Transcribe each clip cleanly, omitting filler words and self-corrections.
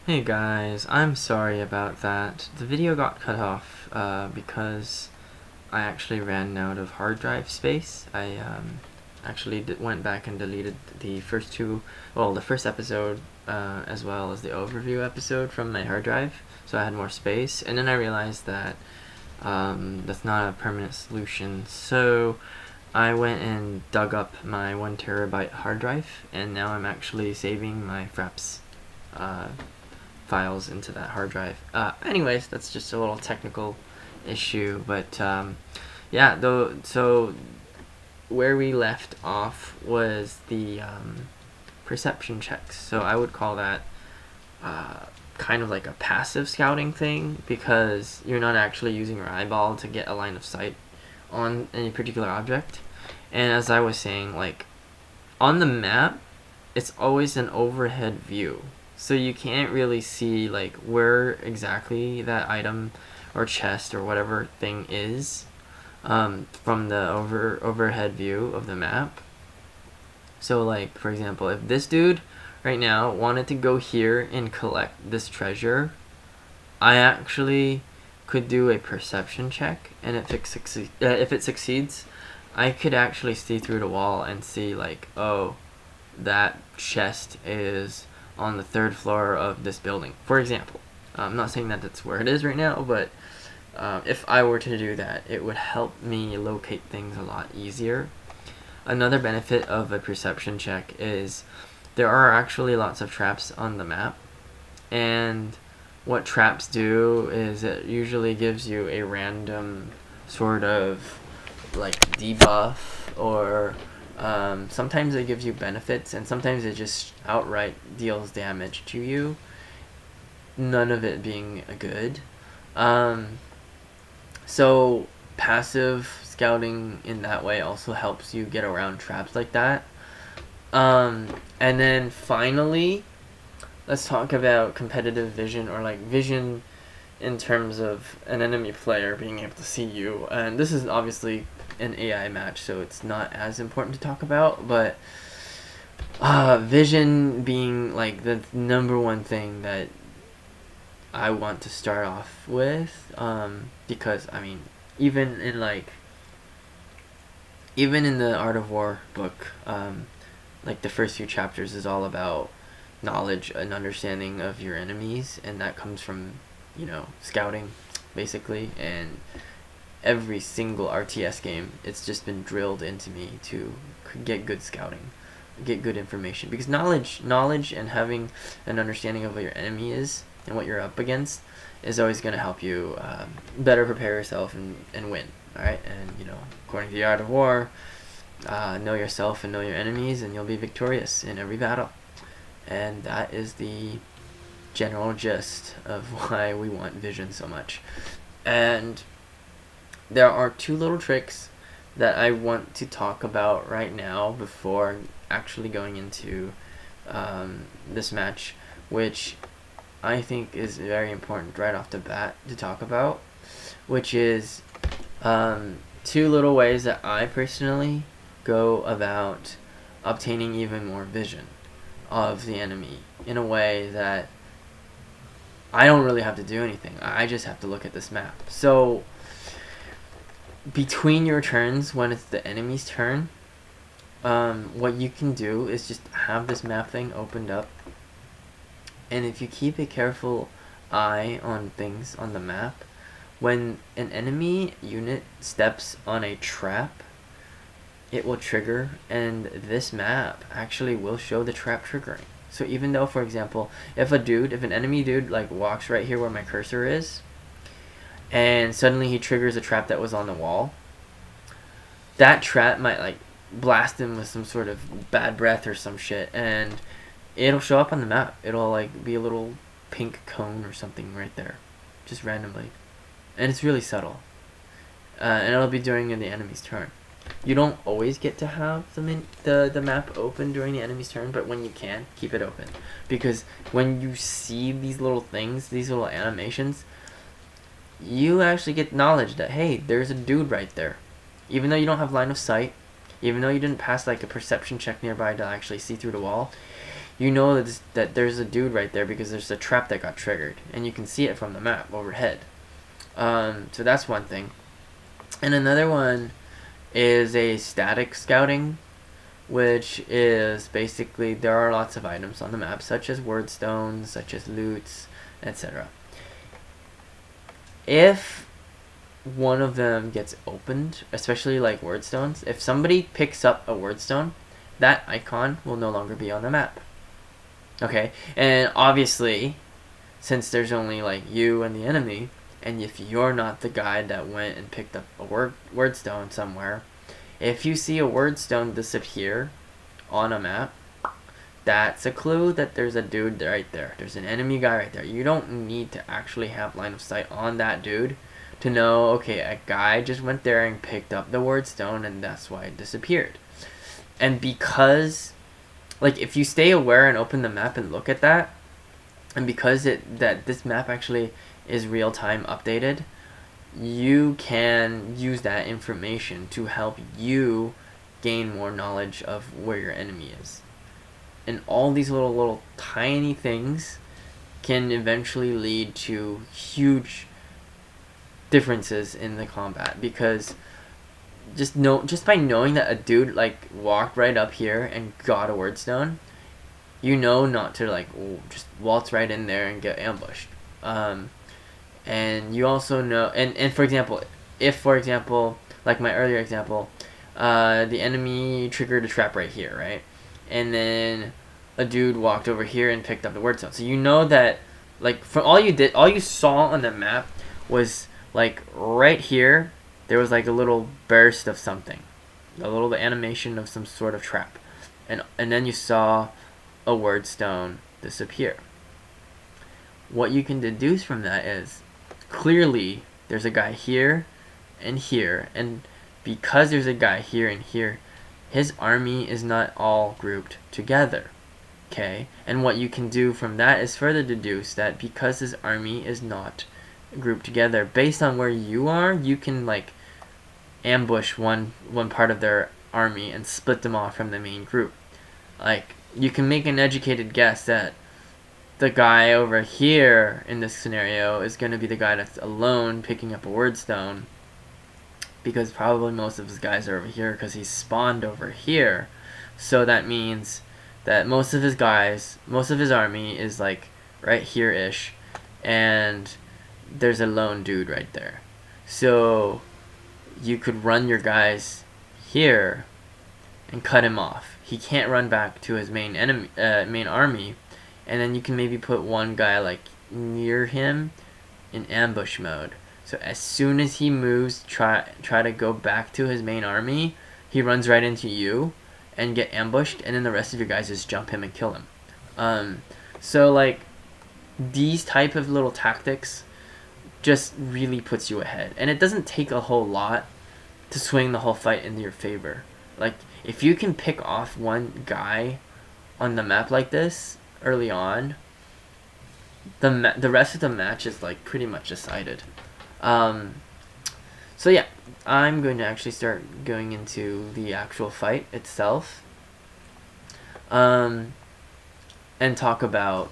Hey guys, I'm sorry about that. The video got cut off because I actually ran out of hard drive space. I actually went back and deleted the first the first episode as well as the overview episode from my hard drive, so I had more space. And then I realized that that's not a permanent solution, so I went and dug up my 1 terabyte hard drive, and now I'm actually saving my fraps files into that hard drive. Anyways, that's just a little technical issue, but yeah, so where we left off was the perception checks. So I would call that kind of like a passive scouting thing, because you're not actually using your eyeball to get a line of sight on any particular object. And as I was saying, like on the map, it's always an overhead view, so you can't really see like where exactly that item or chest or whatever thing is from the overhead view of the map. So like, for example, if this dude right now wanted to go here and collect this treasure, I actually could do a perception check, and if it succeeds, I could actually see through the wall and see like, oh, that chest is on the 3rd floor of this building, for example. I'm not saying that that's where it is right now, but if I were to do that, it would help me locate things a lot easier. Another benefit of a perception check is there are actually lots of traps on the map, and what traps do is it usually gives you a random sort of like debuff, or sometimes it gives you benefits, and sometimes it just outright deals damage to you, none of it being good. So passive scouting in that way also helps you get around traps like that. And then finally, let's talk about competitive vision, or like vision in terms of an enemy player being able to see you. And this is obviously an AI match, so it's not as important to talk about, but vision being like the number one thing that I want to start off with, because I mean, even in the Art of War book, like the first few chapters is all about knowledge and understanding of your enemies, and that comes from, scouting, basically. And every single RTS game, it's just been drilled into me to get good scouting, get good information, because knowledge and having an understanding of what your enemy is and what you're up against is always going to help you better prepare yourself and win. All right, and according to the Art of War, know yourself and know your enemies, and you'll be victorious in every battle. And that is the general gist of why we want vision so much. And there are 2 little tricks that I want to talk about right now before actually going into this match, which I think is very important right off the bat to talk about, which is 2 little ways that I personally go about obtaining even more vision of the enemy in a way that I don't really have to do anything. I just have to look at this map. So between your turns, when it's the enemy's turn, what you can do is just have this map thing opened up, and if you keep a careful eye on things on the map, when an enemy unit steps on a trap, it will trigger, and this map actually will show the trap triggering. So even though, for example, if an enemy dude like walks right here where my cursor is, and suddenly he triggers a trap that was on the wall, that trap might like blast him with some sort of bad breath or some shit, and it'll show up on the map. It'll like be a little pink cone or something right there, just randomly, and it's really subtle. And it'll be during the enemy's turn. You don't always get to have the map open during the enemy's turn, but when you can, keep it open, because when you see these little things, these little animations, you actually get knowledge that, hey, there's a dude right there. Even though you don't have line of sight, even though you didn't pass like a perception check nearby to actually see through the wall, you know that there's a dude right there because there's a trap that got triggered, and you can see it from the map overhead. So that's one thing. And another one is a static scouting, which is basically there are lots of items on the map, such as wordstones, such as loots, etc. If one of them gets opened, especially like wordstones, if somebody picks up a wordstone, that icon will no longer be on the map. Okay, and obviously, since there's only like you and the enemy, and if you're not the guy that went and picked up a wordstone somewhere, if you see a wordstone disappear on a map, that's a clue that there's a dude right there. There's an enemy guy right there. You don't need to actually have line of sight on that dude to know, okay, a guy just went there and picked up the wordstone, and that's why it disappeared. And because, like, if you stay aware and open the map and look at that, and because that this map actually is real-time updated, you can use that information to help you gain more knowledge of where your enemy is. And all these little tiny things can eventually lead to huge differences in the combat, because just by knowing that a dude like walked right up here and got a wordstone, you know not to like just waltz right in there and get ambushed. And you also know, and for example, if like my earlier example, the enemy triggered a trap right here, right, and then a dude walked over here and picked up the wordstone, so you know that like from all you saw on the map was like right here there was like a little burst of something, a little animation of some sort of trap, and then you saw a wordstone disappear. What you can deduce from that is clearly there's a guy here and here, and because there's a guy here and here, his army is not all grouped together. Okay, and what you can do from that is further deduce that because his army is not grouped together, based on where you are, you can like ambush one part of their army and split them off from the main group. Like, you can make an educated guess that the guy over here in this scenario is going to be the guy that's alone picking up a wordstone, because probably most of his guys are over here because he's spawned over here. So that means that most of his army is like right here-ish, and there's a lone dude right there. So you could run your guys here and cut him off. He can't run back to his main army, and then you can maybe put one guy like near him in ambush mode. So as soon as he moves, try to go back to his main army, he runs right into you and get ambushed, and then the rest of your guys just jump him and kill him. So like these type of little tactics just really puts you ahead, and it doesn't take a whole lot to swing the whole fight into your favor. Like, if you can pick off one guy on the map like this early on, the rest of the match is like pretty much decided. So yeah, I'm going to actually start going into the actual fight itself, and talk about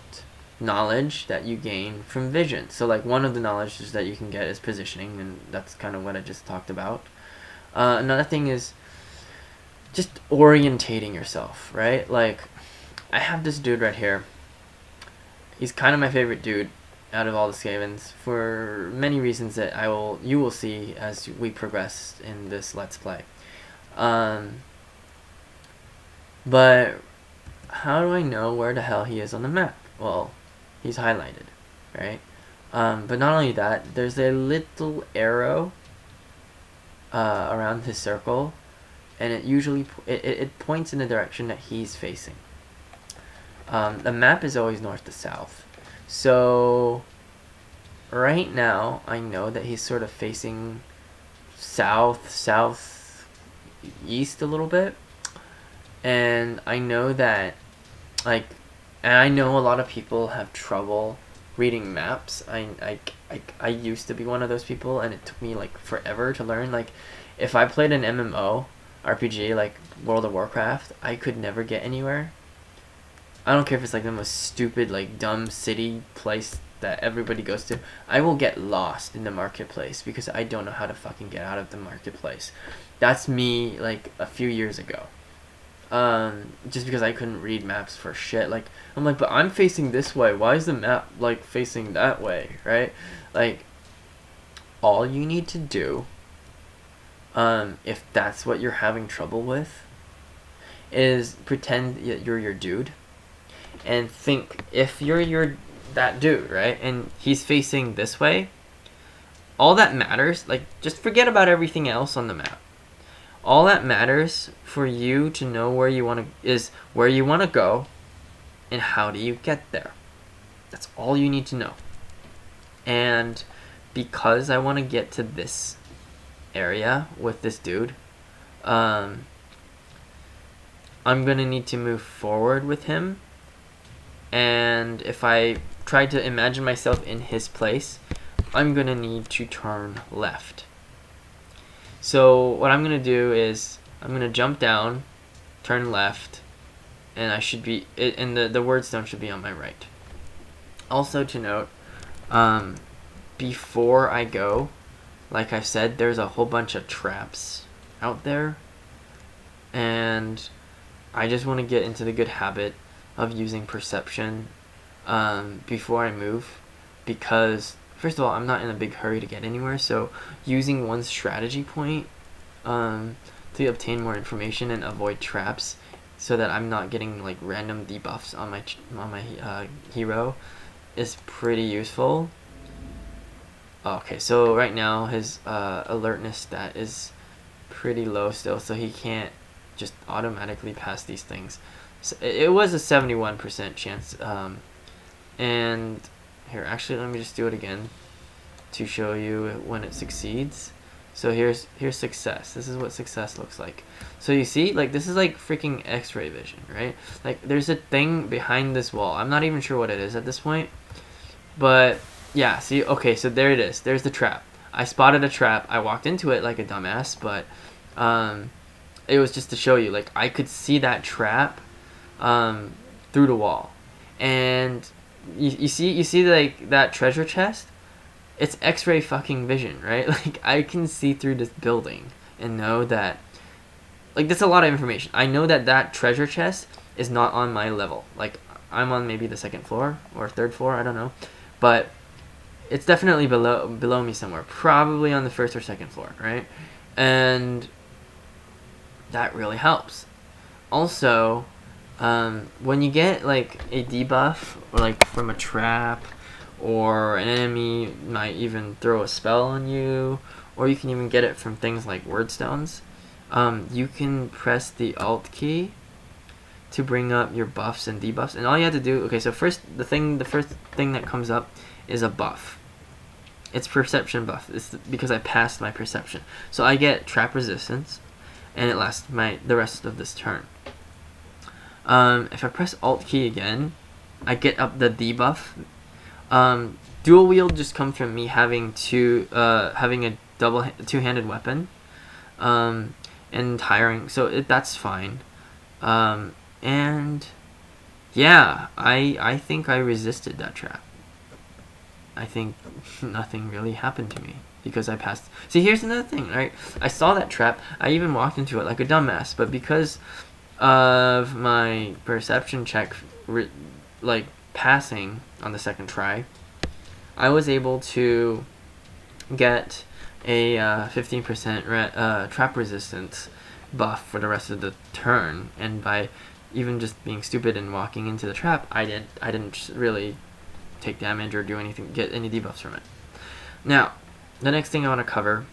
knowledge that you gain from vision. So like one of the knowledges that you can get is positioning, and that's kind of what I just talked about. Another thing is just orientating yourself, right? Like, I have this dude right here. He's kind of my favorite dude out of all the Skavens for many reasons that you will see as we progress in this Let's Play. But how do I know where the hell he is on the map? Well, he's highlighted, right? But not only that, there's a little arrow around his circle, and it usually it points in the direction that he's facing. The map is always north to south, so right now I know that he's sort of facing southeast a little bit, and I know that and I know a lot of people have trouble reading maps. I used to be one of those people, and it took me like forever to learn. Like, if I played an MMO RPG like World of Warcraft, I could never get anywhere I don't care if it's like the most stupid, like dumb city place that everybody goes to. I will get lost in the marketplace because I don't know how to fucking get out of the marketplace. That's me like a few years ago. Just because I couldn't read maps for shit. Like, I'm like, but I'm facing this way. Why is the map like facing that way, right? Like, all you need to do, if that's what you're having trouble with, is pretend you're your dude, and think if you're that dude, right? And he's facing this way. All that matters, like, just forget about everything else on the map. All that matters for you to know where you want to is where you want to go, and how do you get there. That's all you need to know. And because I want to get to this area with this dude, I'm gonna need to move forward with him. And if I try to imagine myself in his place, I'm gonna need to turn left. So what I'm gonna do is I'm gonna jump down, turn left, and I should be and the word stone should be on my right. Also to note, before I go, like I said, there's a whole bunch of traps out there, and I just want to get into the good habit of using perception before I move, because first of all, I'm not in a big hurry to get anywhere, so using one strategy point to obtain more information and avoid traps, so that I'm not getting like random debuffs on my hero, is pretty useful. Okay, so right now his alertness stat is pretty low still, so he can't just automatically pass these things. So it was a 71% chance, and here, actually, let me just do it again to show you when it succeeds. So here's success. This is what success looks like. So you see, like, this is like freaking X-ray vision, right? Like, there's a thing behind this wall. I'm not even sure what it is at this point, but yeah, see, okay, so there it is. There's the trap. I spotted a trap. I walked into it like a dumbass, but it was just to show you, like, I could see that trap through the wall. And you see like that treasure chest? It's X-ray fucking vision, right? Like, I can see through this building and know that, like, that's a lot of information. I know that that treasure chest is not on my level. Like, I'm on maybe the second floor or third floor, I don't know. But it's definitely below me somewhere, probably on the first or second floor, right? And that really helps. Also, when you get like a debuff, or like from a trap, or an enemy might even throw a spell on you, or you can even get it from things like word stones, you can press the Alt key to bring up your buffs and debuffs. And all you have to do, okay, so the first thing that comes up is a buff. It's perception buff. It's because I passed my perception, so I get trap resistance, and it lasts the rest of this turn. If I press Alt key again, I get up the debuff. Dual wield just comes from me having having a two-handed weapon, and tiring, so that's fine. And yeah, I think I resisted that trap. I think nothing really happened to me because I passed. See, here's another thing, right? I saw that trap. I even walked into it like a dumbass, but because of my perception check, like passing on the second try, I was able to get a 15% trap resistance buff for the rest of the turn, and by even just being stupid and walking into the trap, I didn't really take damage or do anything, get any debuffs from it. Now, the next thing I want to cover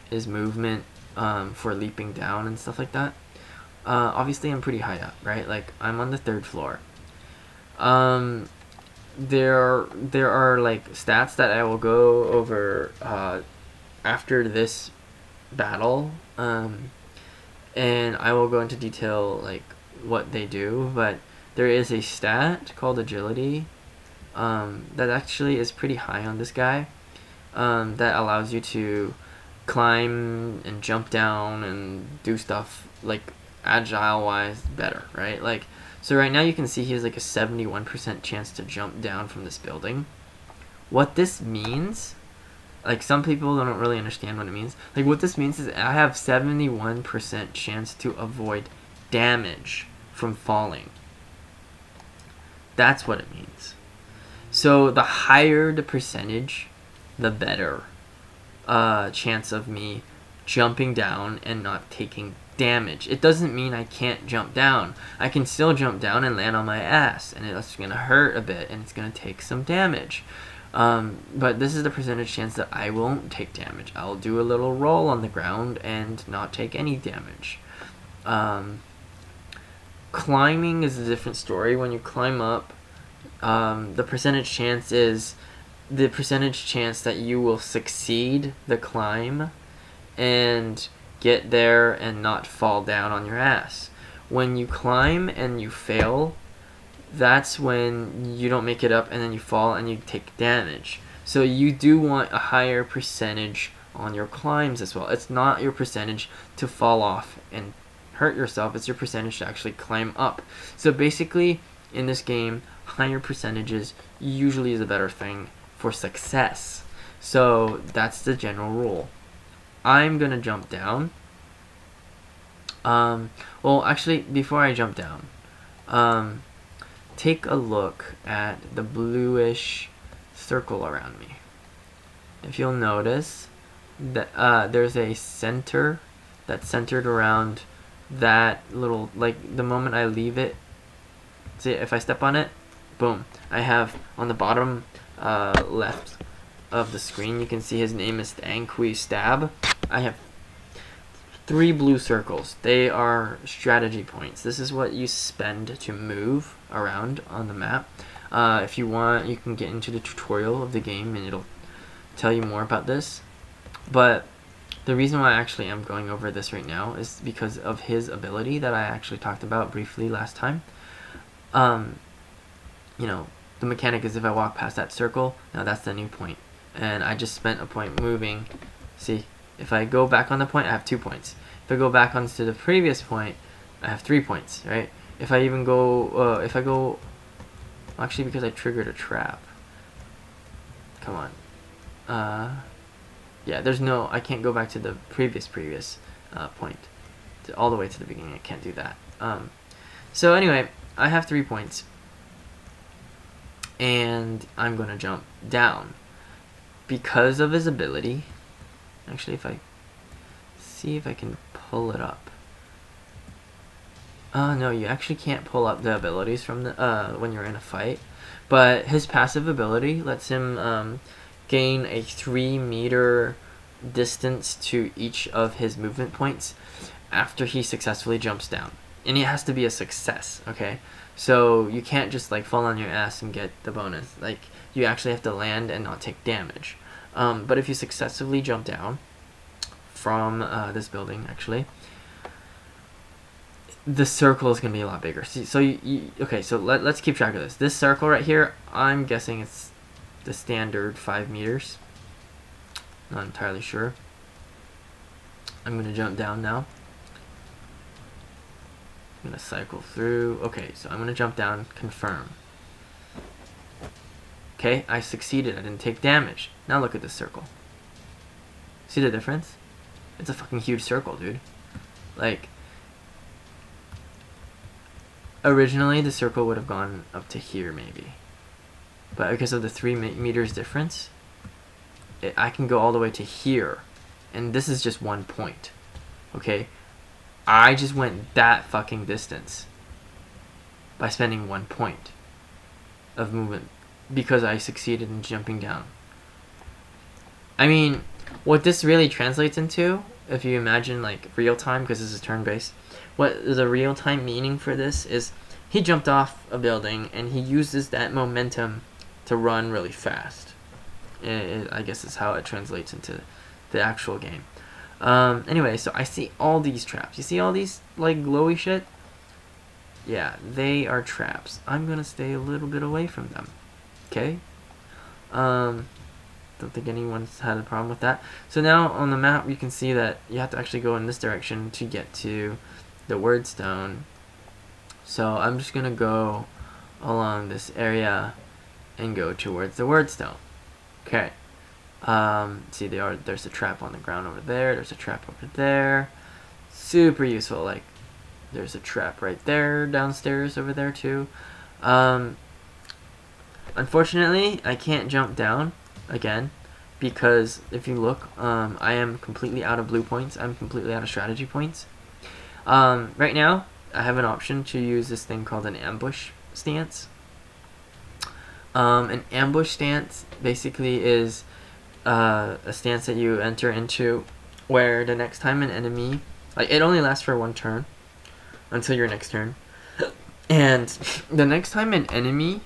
is movement for leaping down and stuff like that. Obviously, I'm pretty high up, right? Like, I'm on the third floor. There are like stats that I will go over after this battle, and I will go into detail like what they do. But there is a stat called agility that actually is pretty high on this guy, that allows you to climb and jump down and do stuff like agile wise better, right? Like, So right now you can see he has like a 71% chance to jump down from this building. What this means, like some people don't really understand what it means. Like what this means is I have 71% chance to avoid damage from falling. That's what it means. So the higher the percentage, the better chance of me jumping down and not taking damage. It doesn't mean I can't jump down. I can still jump down and land on my ass, and it's going to hurt a bit, and it's going to take some damage. But this is the percentage chance that I won't take damage. I'll do a little roll on the ground and not take any damage. Climbing is a different story. When you climb up, the percentage chance is the percentage chance that you will succeed the climb and get there and not fall down on your ass. When you climb and you fail, that's when you don't make it up and then you fall and you take damage. So you do want a higher percentage on your climbs as well. It's not your percentage to fall off and hurt yourself, it's your percentage to actually climb up. So basically, in this game, higher percentages usually is a better thing for success. So that's the general rule. I'm gonna jump down. Well, actually, before I jump down, take a look at the bluish circle around me. If you'll notice that there's a center that's centered around that little, like the moment I leave it, see, if I step on it, boom, I have on the bottom left of the screen, you can see his name is Stanqui Stab. I have 3 blue circles. They are strategy points. This is what you spend to move around on the map. If you want, you can get into the tutorial of the game and it'll tell you more about this. But the reason why I actually am going over this right now is because of his ability that I actually talked about briefly last time. You know, the mechanic is if I walk past that circle, now that's the new point. And I just spent a point moving. See, if I go back on the point, I have 2 points. If I go back onto the previous point, I have 3 points, right? If I even go, actually because I triggered a trap. Come on. Yeah, there's no, I can't go back to the previous point. All the way to the beginning, I can't do that. So anyway, I have 3 points. And I'm going to jump down. Because of his ability, actually if I see if I can pull it up. No, you actually can't pull up the abilities from the when you're in a fight. But his passive ability lets him gain a 3-meter distance to each of his movement points after he successfully jumps down. And it has to be a success, okay? So you can't just like fall on your ass and get the bonus. Like, you actually have to land and not take damage. But if you successfully jump down from this building, actually, the circle is going to be a lot bigger. See, so okay, so let's keep track of this. This circle right here, I'm guessing it's the standard 5 meters. Not entirely sure. I'm going to jump down now. I'm going to cycle through. Okay, so I'm going to jump down, confirm. Okay, I succeeded. I didn't take damage. Now look at this circle. See the difference? It's a fucking huge circle, dude. Like, originally the circle would have gone up to here maybe. But because of the 3 meters difference, I can go all the way to here. And this is just 1 point. Okay? I just went that fucking distance by spending 1 point of movement because I succeeded in jumping down. I mean, what this really translates into, if you imagine like real time, because this is turn-based, what the real time meaning for this is he jumped off a building and he uses that momentum to run really fast. I guess is how it translates into the actual game. Anyway, so I see all these traps. You see all these like glowy shit? Yeah, they are traps. I'm gonna stay a little bit away from them. Okay? Don't think anyone's had a problem with that. So now on the map you can see that you have to actually go in this direction to get to the word stone. So I'm just gonna go along this area and go towards the wordstone. Okay. See, there's a trap on the ground over there. There's a trap over there. Super useful. Like, there's a trap right there downstairs over there too. Unfortunately, I can't jump down again because if you look, I am completely out of blue points. I'm completely out of strategy points. Right now, I have an option to use this thing called an ambush stance. An ambush stance basically is a stance that you enter into where the next time an enemy, like, it only lasts for 1 turn until your next turn, and the next time an enemy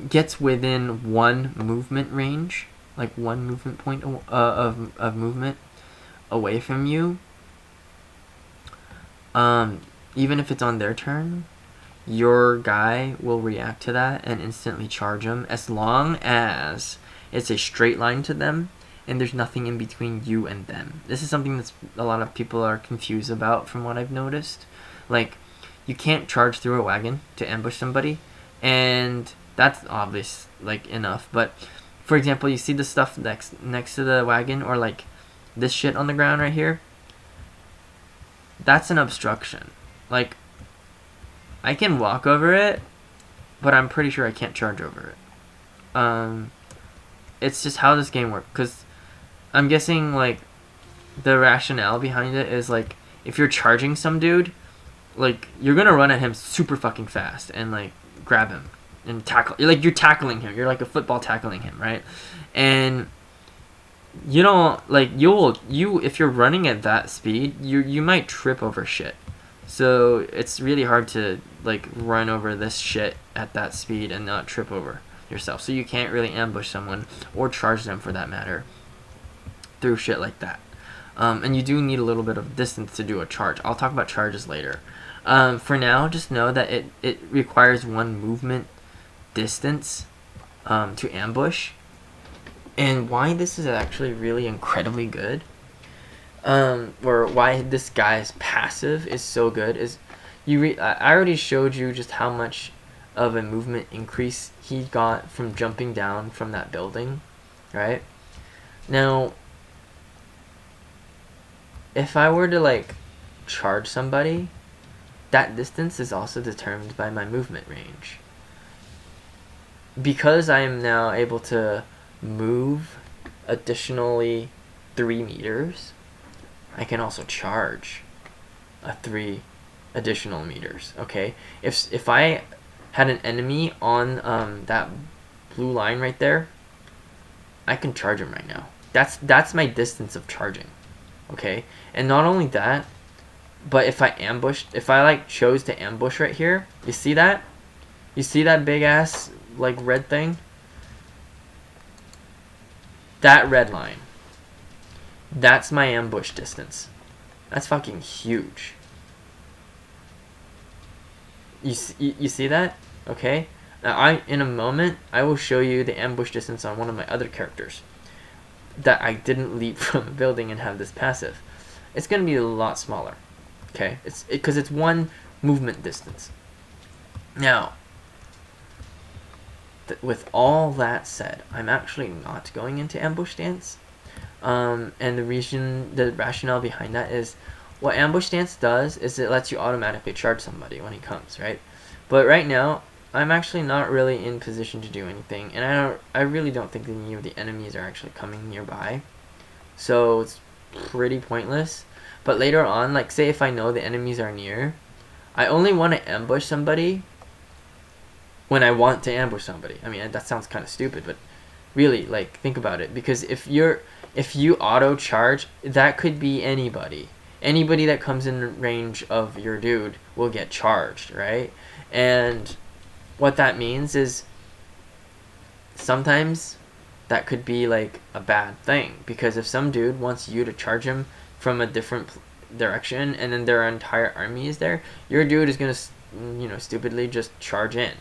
gets within 1 movement range, like 1 movement point of movement away from you, even if it's on their turn, your guy will react to that and instantly charge them, as long as it's a straight line to them and there's nothing in between you and them. This is something that's a lot of people are confused about from what I've noticed. Like, you can't charge through a wagon to ambush somebody, and that's obvious, like, enough. But for example, you see the stuff next to the wagon, or like this shit on the ground right here, that's an obstruction. Like, I can walk over it, but I'm pretty sure I can't charge over it. It's just how this game works, because I'm guessing, like, the rationale behind it is, like, if you're charging some dude, like, you're gonna run at him super fucking fast and, like, grab him and tackle. Like, you're tackling him. You're like a football tackling him, right? And you don't, like, if you're running at that speed, you might trip over shit. So it's really hard to, like, run over this shit at that speed and not trip over yourself. So you can't really ambush someone, or charge them for that matter, through shit like that. And you do need a little bit of distance to do a charge. I'll talk about charges later. For now, just know that it requires 1 movement distance to ambush. And why this is actually really incredibly good, or why this guy's passive is so good, is I already showed you just how much of a movement increase he got from jumping down from that building, right? Now, if I were to, like, charge somebody, that distance is also determined by my movement range. Because I am now able to move additionally 3 meters, I can also charge 3 additional meters. Okay, if I had an enemy on that blue line right there, I can charge him right now. That's my distance of charging. Okay, and not only that, but if I like chose to ambush right here, you see that big ass, like, red thing, that red line, that's my ambush distance. That's fucking huge. You see that? Okay, now in a moment I will show you the ambush distance on one of my other characters that I didn't leap from a building and have this passive. It's gonna be a lot smaller. Okay, because it's 1 movement distance. Now, with all that said, I'm actually not going into ambush stance, and the rationale behind that is, what ambush stance does is it lets you automatically charge somebody when he comes, right? But right now, I'm actually not really in position to do anything, and I really don't think any of the enemies are actually coming nearby, so it's pretty pointless. But later on, like, say if I know the enemies are near, I only want to ambush somebody when I want to ambush somebody. I mean, that sounds kind of stupid, but really, like, think about it. Because if you auto charge, that could be anybody. Anybody that comes in range of your dude will get charged, right? And what that means is sometimes that could be, like, a bad thing. Because if some dude wants you to charge him from a different direction, and then their entire army is there, your dude is gonna, stupidly just charge in,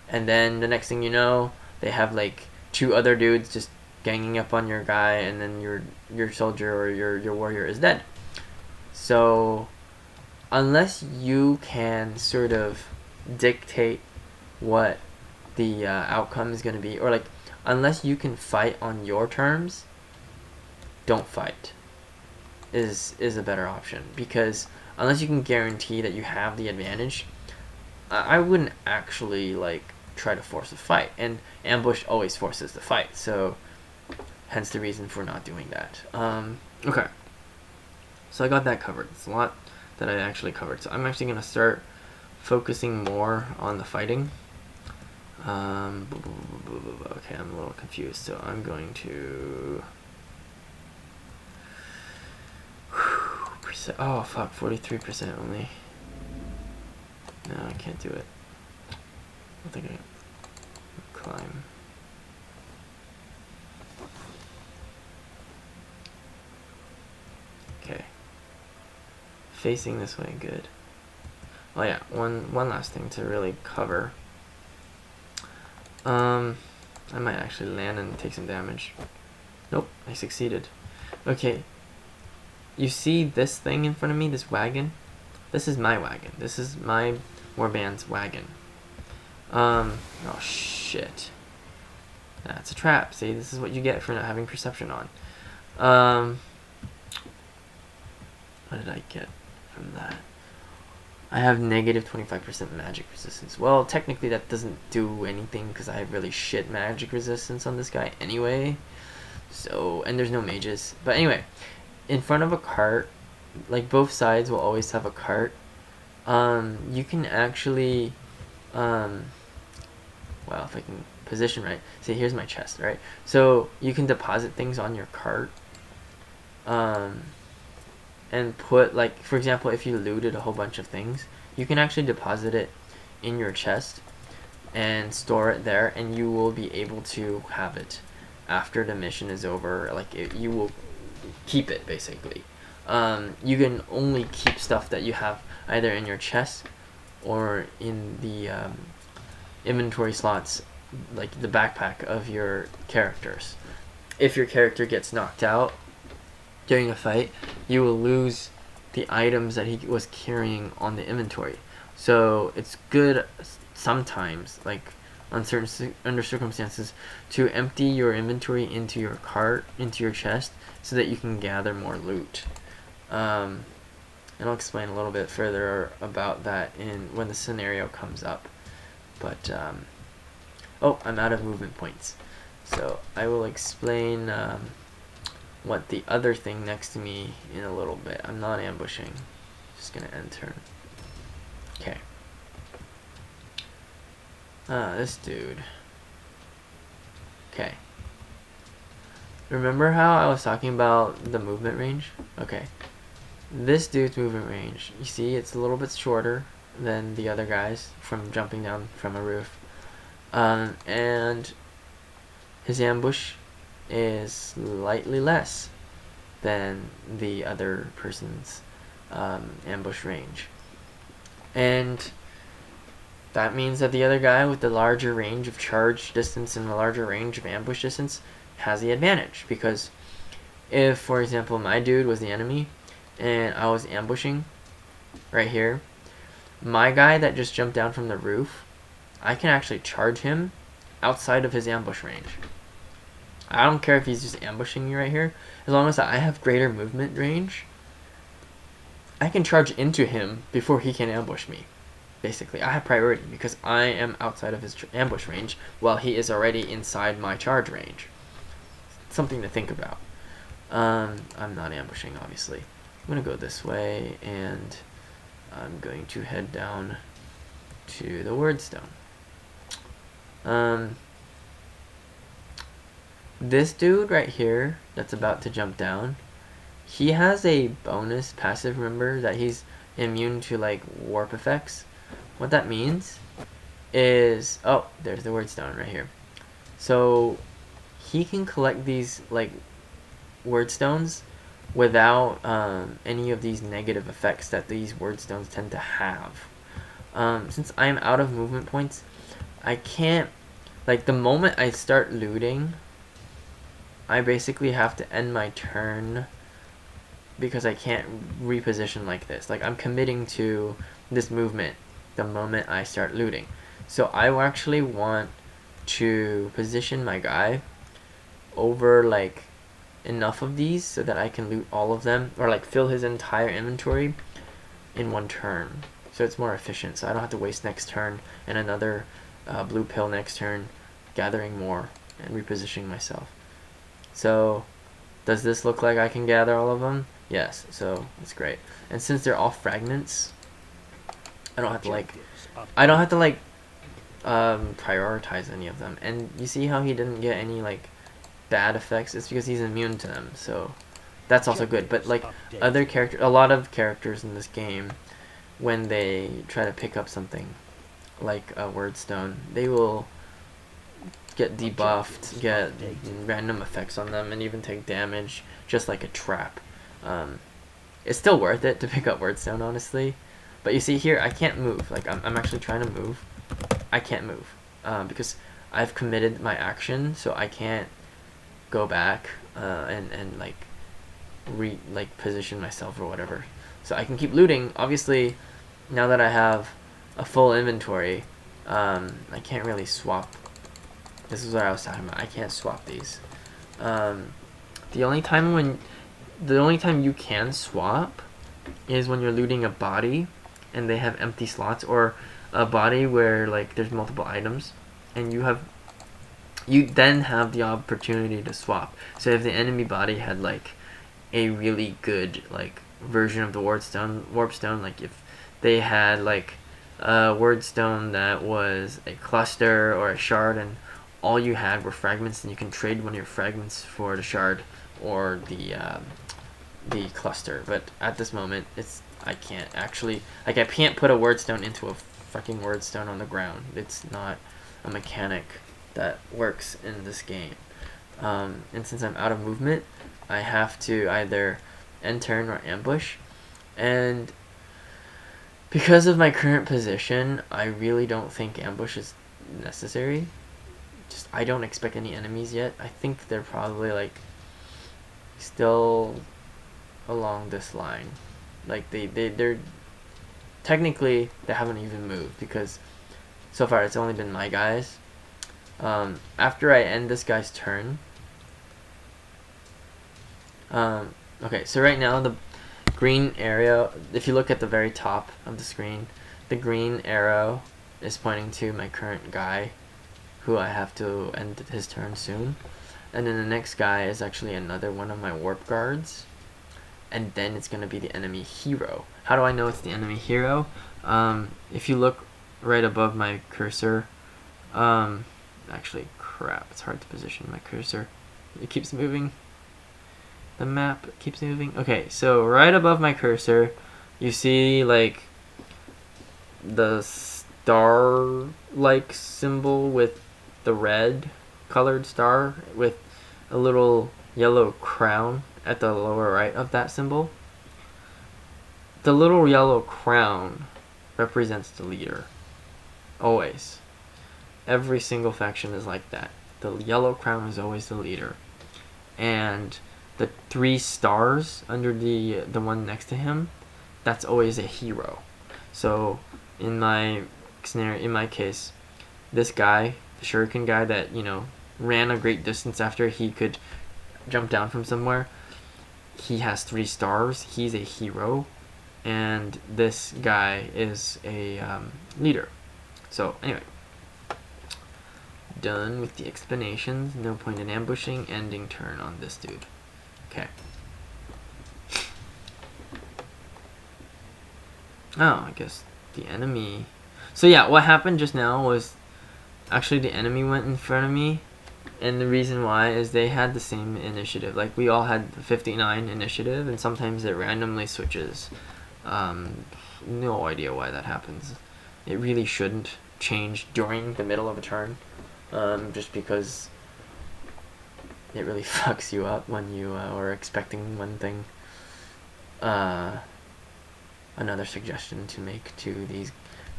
and then the next thing you know, they have, like, 2 other dudes just ganging up on your guy, and then your soldier or your warrior is dead. So unless you can sort of dictate what the outcome is going to be, or like unless you can fight on your terms, don't fight is a better option, because unless you can guarantee that you have the advantage, I wouldn't actually like try to force a fight, and ambush always forces the fight, so hence the reason for not doing that. Okay, so I got that covered. It's a lot that I actually covered, so I'm actually going to start focusing more on the fighting. Okay, I'm a little confused, so I'm going to oh fuck, 43% only. No, I can't do it. I don't think I can climb. Okay. Facing this way, good. Oh yeah, one last thing to really cover. I might actually land and take some damage. Nope, I succeeded. Okay. You see this thing in front of me, this wagon? This is my wagon. This is my warband's wagon. Oh shit. That's a trap. See, this is what you get for not having perception on. What did I get from that? I have negative 25% magic resistance. Well, technically that doesn't do anything because I have really shit magic resistance on this guy anyway. So, and there's no mages. But anyway, in front of a cart, like both sides will always have a cart. You can actually, well, if I can position right. See, here's my chest, right? So you can deposit things on your cart. And put, like, for example, if you looted a whole bunch of things, you can actually deposit it in your chest and store it there, and you will be able to have it after the mission is over. Like, you will keep it, basically. You can only keep stuff that you have either in your chest or in the inventory slots, like the backpack of your characters. If your character gets knocked out during a fight, you will lose the items that he was carrying on the inventory. So it's good sometimes, like under circumstances, to empty your inventory into your cart, into your chest, so that you can gather more loot. And I'll explain a little bit further about that when the scenario comes up. But oh, I'm out of movement points, so I will explain what the other thing next to me in a little bit. I'm not ambushing, just gonna end turn. Okay. This dude. Okay. Remember how I was talking about the movement range? Okay. This dude's movement range, you see, it's a little bit shorter than the other guys from jumping down from a roof. And his ambush is slightly less than the other person's ambush range. And that means that the other guy with the larger range of charge distance and the larger range of ambush distance has the advantage. Because if, for example, my dude was the enemy and I was ambushing right here, my guy that just jumped down from the roof, I can actually charge him outside of his ambush range. I don't care if he's just ambushing me right here. As long as I have greater movement range, I can charge into him before he can ambush me. Basically, I have priority because I am outside of his ambush range while he is already inside my charge range. Something to think about. I'm not ambushing, obviously. I'm going to go this way, and I'm going to head down to the Wordstone. This dude right here that's about to jump down, he has a bonus passive, remember, that he's immune to, like, warp effects. What that means is, oh, there's the Wordstone right here. So he can collect these, like, Wordstones without any of these negative effects that these Wordstones tend to have. Since I'm out of movement points, I can't, like, the moment I start looting, I basically have to end my turn because I can't reposition like this. Like, I'm committing to this movement the moment I start looting. So I actually want to position my guy over like enough of these so that I can loot all of them, or like fill his entire inventory in one turn. So it's more efficient, so I don't have to waste next turn and another blue pill next turn gathering more and repositioning myself. So does this look like I can gather all of them? Yes, so it's great. And since they're all fragments, I don't have to like prioritize any of them. And you see how he didn't get any like bad effects? It's because he's immune to them, so that's also good. But like other characters, a lot of characters in this game, when they try to pick up something like a wordstone, they will get debuffed, get random effects on them, and even take damage, just like a trap. It's still worth it to pick up wordstone, honestly. But you see here, I can't move. Like, I'm actually trying to move. I can't move because I've committed my action, so I can't go back and like position myself or whatever. So I can keep looting. Obviously, now that I have a full inventory, I can't really swap. This is what I was talking about. I can't swap these. The only time you can swap is when you're looting a body and they have empty slots, or a body where like there's multiple items, and you then have the opportunity to swap. So if the enemy body had like a really good like version of the warpstone, like if they had like a wordstone that was a cluster or a shard, and all you had were fragments, and you can trade one of your fragments for the shard or the cluster. But at this moment, I can't actually, like, I can't put a wordstone into a fucking wordstone on the ground. It's not a mechanic that works in this game. And since I'm out of movement, I have to either end turn or ambush. And because of my current position, I really don't think ambush is necessary. Just, I don't expect any enemies yet. I think they're probably like still along this line. Like they're technically, they haven't even moved, because so far it's only been my guys. After I end this guy's turn, okay, so right now the green area, if you look at the very top of the screen, the green arrow is pointing to my current guy, who I have to end his turn soon. And then the next guy is actually another one of my warp guards, and then it's going to be the enemy hero. How do I know it's the enemy hero? If you look right above my cursor, actually, crap, it's hard to position my cursor. It keeps moving. The map keeps moving. Okay, so right above my cursor, you see like the star-like symbol with the red colored star with a little yellow crown at the lower right of that symbol. The little yellow crown represents the leader. Always. Every single faction is like that. The yellow crown is always the leader. And the 3 stars under the one next to him, that's always a hero. So in my scenario, in my case, this guy, the shuriken guy that, you know, ran a great distance after he could jump down from somewhere, he has 3 stars. He's a hero, and this guy is a leader. So anyway, done with the explanations. No point in ambushing. Ending turn on this dude. Okay. Oh, I guess the enemy. So yeah, what happened just now was actually the enemy went in front of me, and the reason why is they had the same initiative. Like, we all had 59 initiative, and sometimes it randomly switches. No idea why that happens. It really shouldn't change during the middle of a turn, just because it really fucks you up when you are expecting one thing. Another suggestion to make to these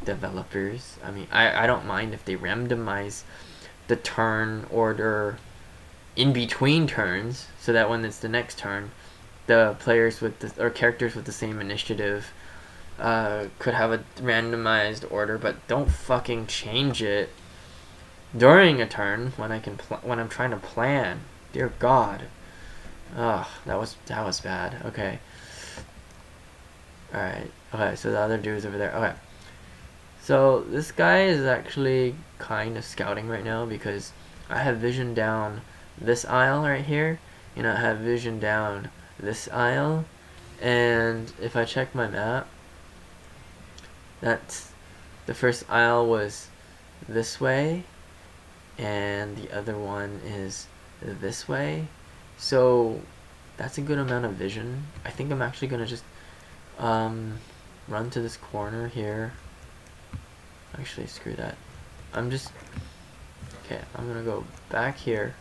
developers, I mean, I don't mind if they randomize the turn order in between turns, so that when it's the next turn, the players with the, or characters with the same initiative could have a randomized order, but don't fucking change it during a turn when I can when I'm trying to plan. Dear God. Ugh, that was bad. Okay. Alright. Okay, so the other dude's over there. Okay. So this guy is actually kind of scouting right now because I have vision down this aisle right here, and I have vision down this aisle, and if I check my map, that's the first aisle was this way, and the other one is this way, so that's a good amount of vision. I think I'm actually gonna just run to this corner here. Actually, screw that. Okay, I'm gonna go back here,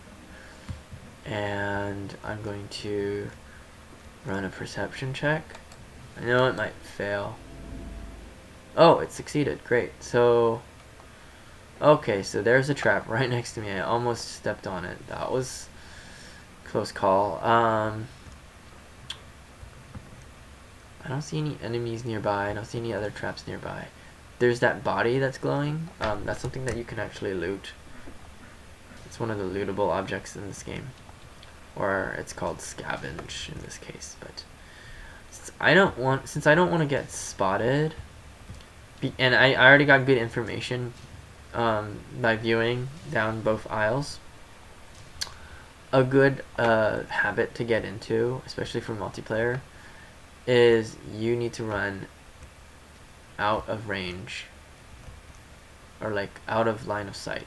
and I'm going to run a perception check. I know it might fail. Oh, it succeeded. Great. So, okay, so there's a trap right next to me. I almost stepped on it. That was close call. I don't see any enemies nearby. I don't see any other traps nearby. There's that body that's glowing. That's something that you can actually loot. It's one of the lootable objects in this game, or it's called scavenge in this case. But since I don't want to get spotted, and I already got good information by viewing down both aisles. A good habit to get into, especially for multiplayer, is you need to run out of range, or like out of line of sight,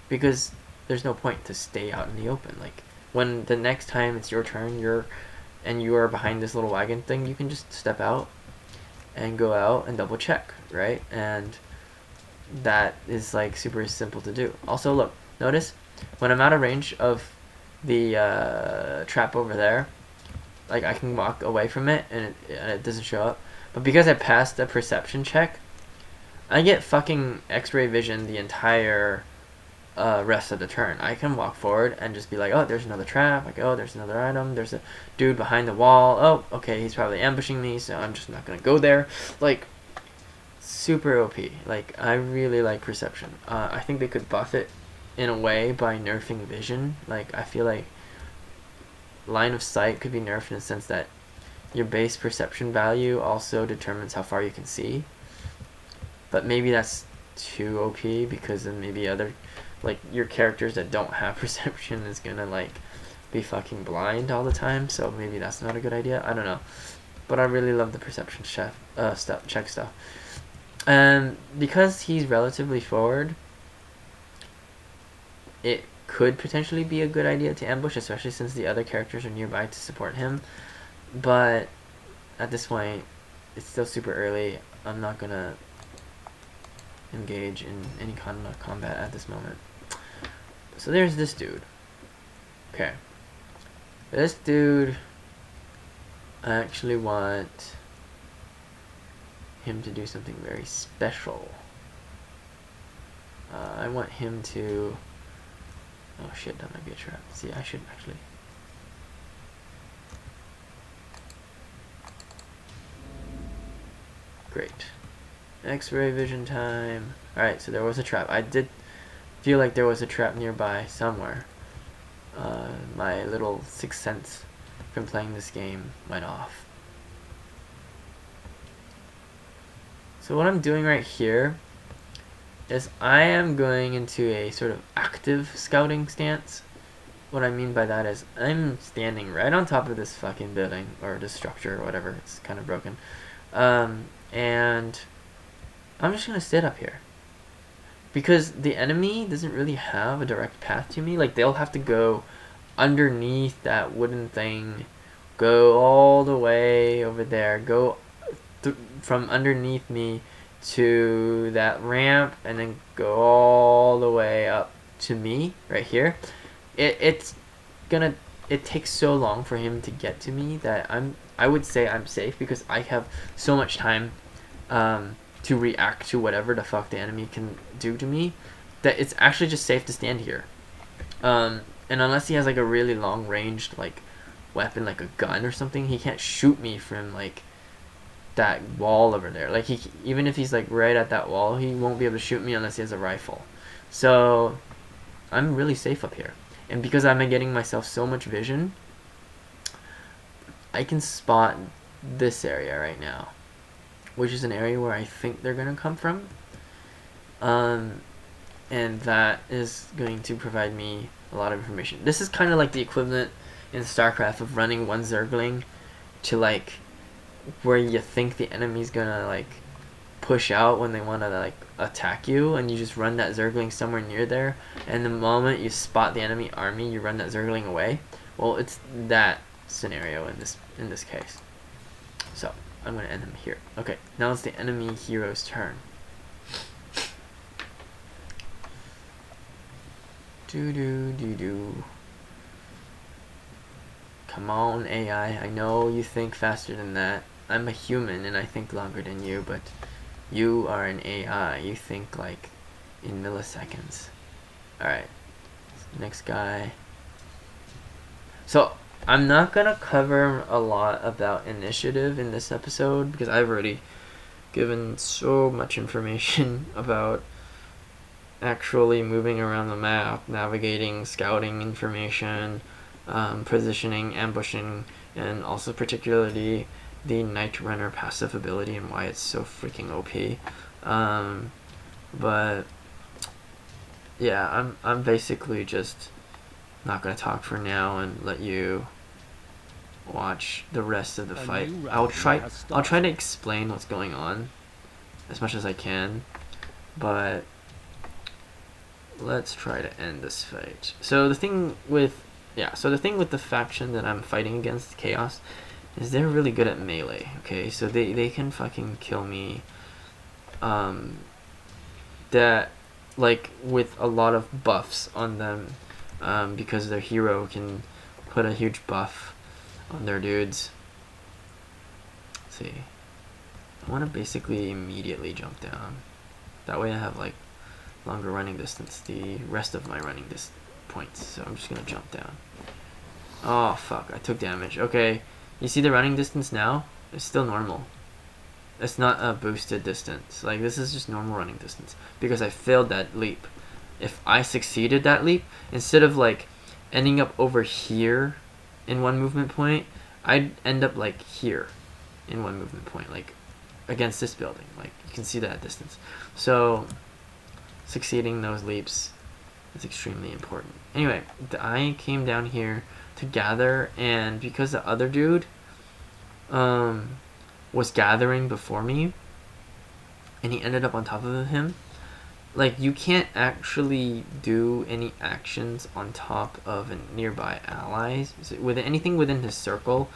because there's no point to stay out in the open. Like when the next time it's your turn, you are behind this little wagon thing, you can just step out and go out and double check, right? And that is like super simple to do. Also, look, notice when I'm out of range of the trap over there, like I can walk away from it and it doesn't show up. But because I passed the perception check, I get fucking X-ray vision the entire rest of the turn. I can walk forward and just be like, oh, there's another trap. Like, oh, there's another item. There's a dude behind the wall. Oh, okay, he's probably ambushing me, so I'm just not gonna go there. Like, super OP. Like, I really like perception. I think they could buff it in a way by nerfing vision. Like, I feel like line of sight could be nerfed in the sense that your base perception value also determines how far you can see. But maybe that's too OP, because then maybe other, like, your characters that don't have perception is gonna like be fucking blind all the time, so maybe that's not a good idea. I don't know, but I really love the perception check stuff. And because he's relatively forward, it could potentially be a good idea to ambush, especially since the other characters are nearby to support him. But at this point, it's still super early. I'm not gonna engage in any kind of combat at this moment. So there's this dude. Okay. This dude, I actually want him to do something very special. I want him to... Oh shit, that might be a trap. See, I should actually... Great. X-ray vision time. Alright, so there was a trap. I did feel like there was a trap nearby somewhere. My little sixth sense from playing this game went off. So what I'm doing right here is I am going into a sort of active scouting stance. What I mean by that is I'm standing right on top of this fucking building, or this structure, or whatever. It's kind of broken. And I'm just gonna sit up here, because the enemy doesn't really have a direct path to me. Like, they'll have to go underneath that wooden thing, go all the way over there, go from underneath me to that ramp, and then go all the way up to me right here. It takes so long for him to get to me that I would say I'm safe, because I have so much time to react to whatever the fuck the enemy can do to me, that it's actually just safe to stand here. And unless he has like a really long ranged like weapon, like a gun or something, he can't shoot me from like that wall over there. Like even if he's like right at that wall, he won't be able to shoot me unless he has a rifle. So I'm really safe up here, and because I'm getting myself so much vision, I can spot this area right now, which is an area where I think they're gonna come from, and that is going to provide me a lot of information. This is kind of like the equivalent in StarCraft of running one Zergling to like where you think the enemy's gonna like push out when they want to like attack you, and you just run that Zergling somewhere near there, and the moment you spot the enemy army, you run that Zergling away. Well, it's that scenario in this case. So I'm gonna end him here. Okay, now it's the enemy hero's turn. Do. Come on, AI. I know you think faster than that. I'm a human and I think longer than you, but you are an AI. You think like in milliseconds. Alright. Next guy. So I'm not gonna cover a lot about initiative in this episode because I've already given so much information about actually moving around the map, navigating, scouting information, positioning, ambushing, and also particularly the Night Runner passive ability and why it's so freaking OP. But yeah, I'm basically just not gonna talk for now and let you watch the rest of the fight. I'll try to explain what's going on as much as I can, but let's try to end this fight. So the thing with the faction that I'm fighting against, Chaos, is they're really good at melee. Okay, so they can fucking kill me. That like with a lot of buffs on them, because their hero can put a huge buff on their dudes. Let's see, I want to basically immediately jump down. That way I have like longer running distance, the rest of my running points. So I'm just gonna jump down. Oh fuck, I took damage. Okay, you see the running distance now? It's still normal. It's not a boosted distance. Like this is just normal running distance because I failed that leap. If I succeeded that leap, instead of like ending up over here in one movement point, I'd end up like here in one movement point, like against this building. Like you can see that distance. So succeeding those leaps is extremely important. Anyway, I came down here to gather, and because the other dude was gathering before me and he ended up on top of him, like you can't actually do any actions on top of a nearby allies. With anything within his circle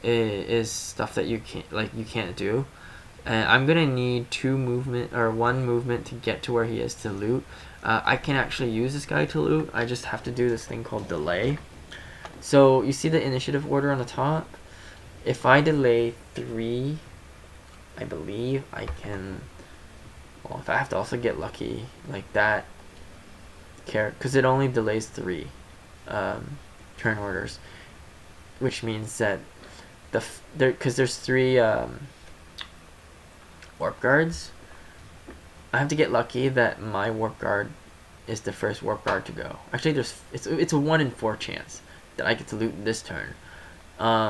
is stuff that you can't do. And I'm gonna need one movement to get to where he is to loot. I can actually use this guy to loot. I just have to do this thing called delay. So you see the initiative order on the top? If I delay 3, I believe I can. Well, if I have to also get lucky like that, because it only delays 3 turn orders, which means that because there's 3 warp guards. I have to get lucky that my warp guard is the first warp guard to go. Actually, it's a 1 in 4 chance that I get to loot this turn,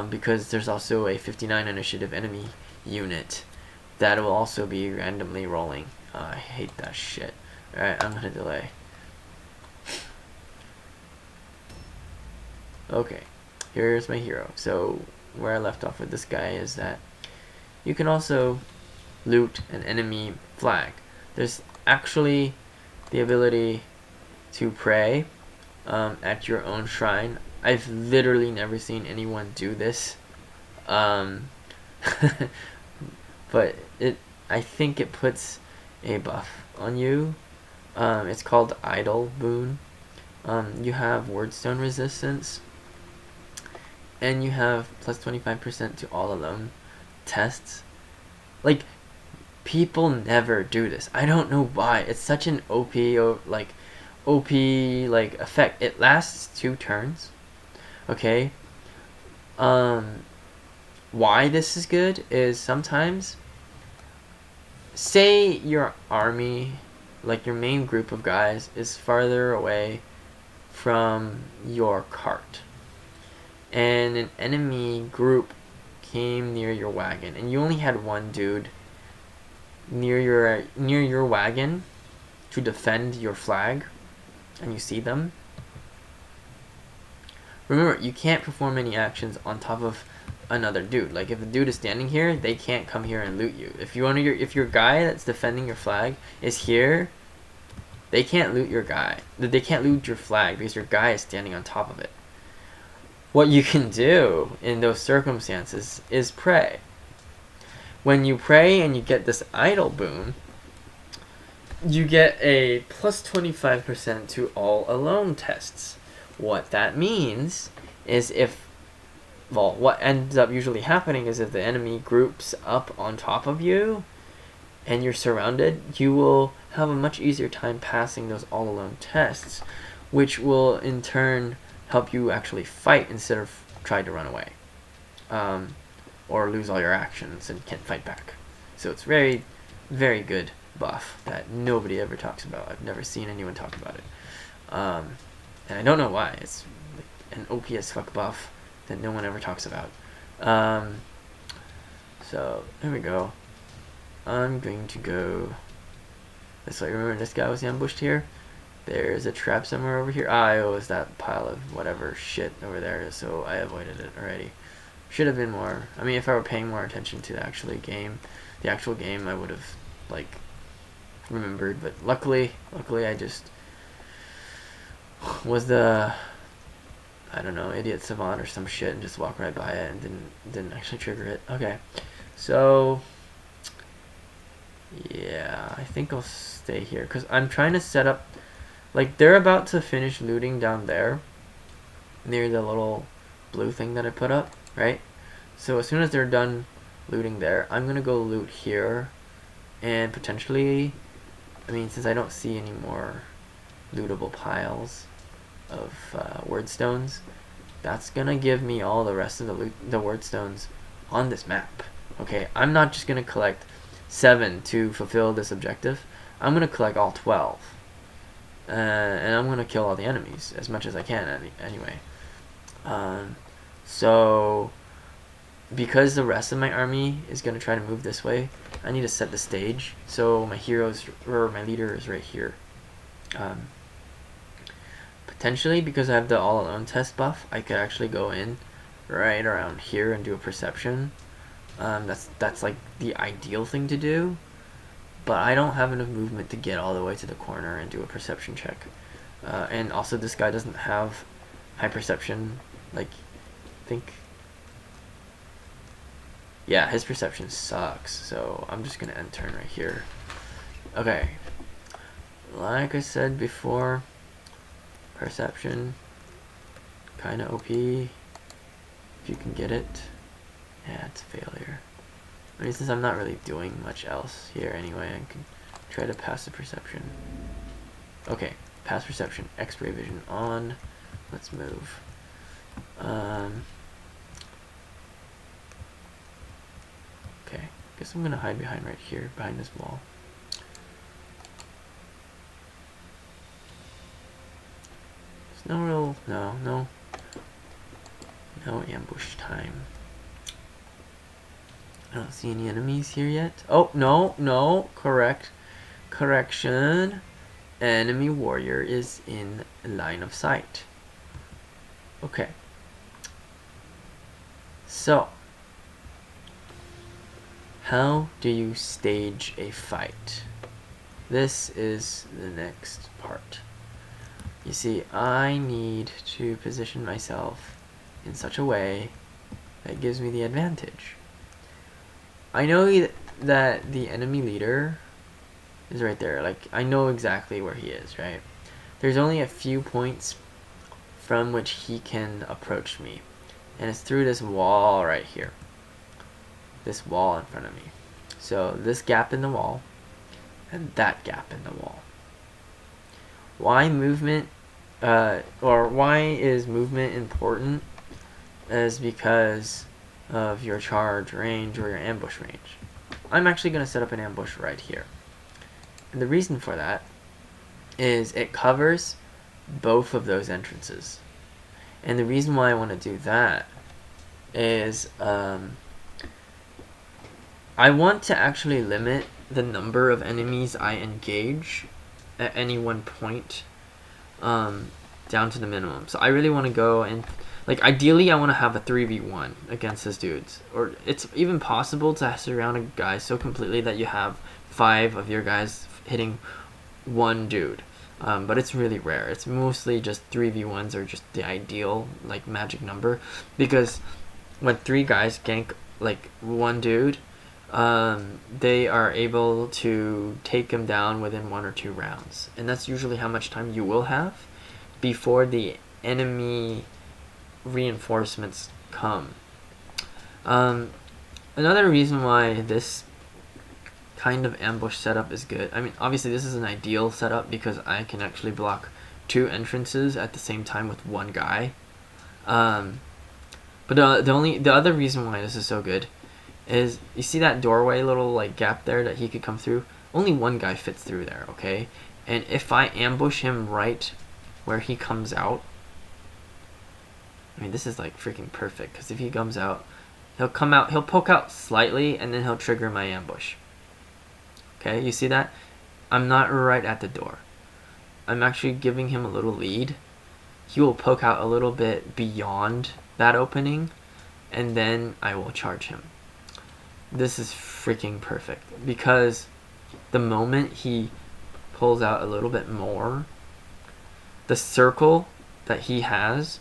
because there's also a 59 initiative enemy unit that will also be randomly rolling. I hate that shit. Alright, I'm gonna delay. Okay, here's my hero. So where I left off with this guy is that you can also loot an enemy flag. There's actually the ability to pray at your own shrine. I've literally never seen anyone do this, but I think it puts a buff on you. It's called Idol Boon. You have Wordstone resistance, and you have plus 25% to all alone tests. Like, people never do this. I don't know why. It's such an OP effect. It lasts 2 turns. Okay, Why this is good is sometimes, say your army, like your main group of guys, is farther away from your cart, and an enemy group came near your wagon, and you only had one dude near your wagon to defend your flag, and you see them. Remember, you can't perform any actions on top of another dude. Like if the dude is standing here, they can't come here and loot you. If your guy that's defending your flag is here, they can't loot your guy. They can't loot your flag because your guy is standing on top of it. What you can do in those circumstances is pray. When you pray and you get this idol boon, you get a plus 25% to all alone tests. What that means is what ends up usually happening is if the enemy groups up on top of you and you're surrounded, you will have a much easier time passing those all alone tests, which will in turn help you actually fight instead of try to run away, or lose all your actions and can't fight back. So it's very, very good buff that nobody ever talks about. I've never seen anyone talk about it, and I don't know why. It's like an OP as fuck buff that no one ever talks about. So there we go. I'm going to go this way. Remember this guy was ambushed here? There's a trap somewhere over here. It was that pile of whatever shit over there, so I avoided it already. Should have been more. I mean, if I were paying more attention to the actual game, I would have like remembered. But luckily I just was the, I don't know, idiot savant or some shit and just walked right by it and didn't actually trigger it. Okay, so yeah, I think I'll stay here because I'm trying to set up. Like, they're about to finish looting down there near the little blue thing that I put up, right? So as soon as they're done looting there, I'm gonna go loot here, and potentially, I mean, since I don't see any more lootable piles of word stones, that's gonna give me all the rest of the word stones on this map. Okay, I'm not just gonna collect 7 to fulfill this objective. I'm gonna collect all 12. And I'm gonna kill all the enemies as much as I can anyway. So because the rest of my army is gonna try to move this way, I need to set the stage so my heroes or my leader is right here. Potentially, because I have the all alone test buff, I could actually go in right around here and do a perception. That's like the ideal thing to do. But I don't have enough movement to get all the way to the corner and do a perception check. And also this guy doesn't have high perception. Like, I think... yeah, his perception sucks. So I'm just going to end turn right here. Okay. Like I said before, perception, kind of OP. If you can get it. Yeah, it's a failure. I mean, since I'm not really doing much else here anyway, I can try to pass the perception. Okay, pass perception, X-ray vision on. Let's move. Okay, guess I'm gonna hide behind right here, behind this wall. There's no real, no ambush time. I don't see any enemies here yet. Oh, no, correction. Enemy warrior is in line of sight. Okay. So, how do you stage a fight? This is the next part. You see, I need to position myself in such a way that gives me the advantage. I know that the enemy leader is right there. Like, I know exactly where he is, right? There's only a few points from which he can approach me. And it's through this wall right here. This wall in front of me. So, this gap in the wall, and that gap in the wall. Why movement, or why is movement important? is because of your charge range or your ambush range. I'm actually going to set up an ambush right here. And the reason for that is it covers both of those entrances. And the reason why I want to do that is I want to actually limit the number of enemies I engage at any one point down to the minimum. So I really want to go and, like, ideally I want to have a 3v1 against these dudes. Or it's even possible to surround a guy so completely that you have 5 of your guys hitting one dude. But it's really rare. It's mostly just 3v1s are just the ideal, like, magic number. Because when 3 guys gank, like, one dude, they are able to take him down within 1 or 2 rounds. And that's usually how much time you will have before the enemy reinforcements come. Another reason why this kind of ambush setup is good, I mean, obviously this is an ideal setup because I can actually block 2 entrances at the same time with 1 guy. But the other reason why this is so good is, you see that doorway little, like, gap there that he could come through? Only 1 guy fits through there, okay? And if I ambush him right where he comes out, I mean, this is like freaking perfect, because if he comes out, he'll poke out slightly, and then he'll trigger my ambush. Okay, you see that? I'm not right at the door. I'm actually giving him a little lead. He will poke out a little bit beyond that opening, and then I will charge him. This is freaking perfect, because the moment he pulls out a little bit more, the circle that he has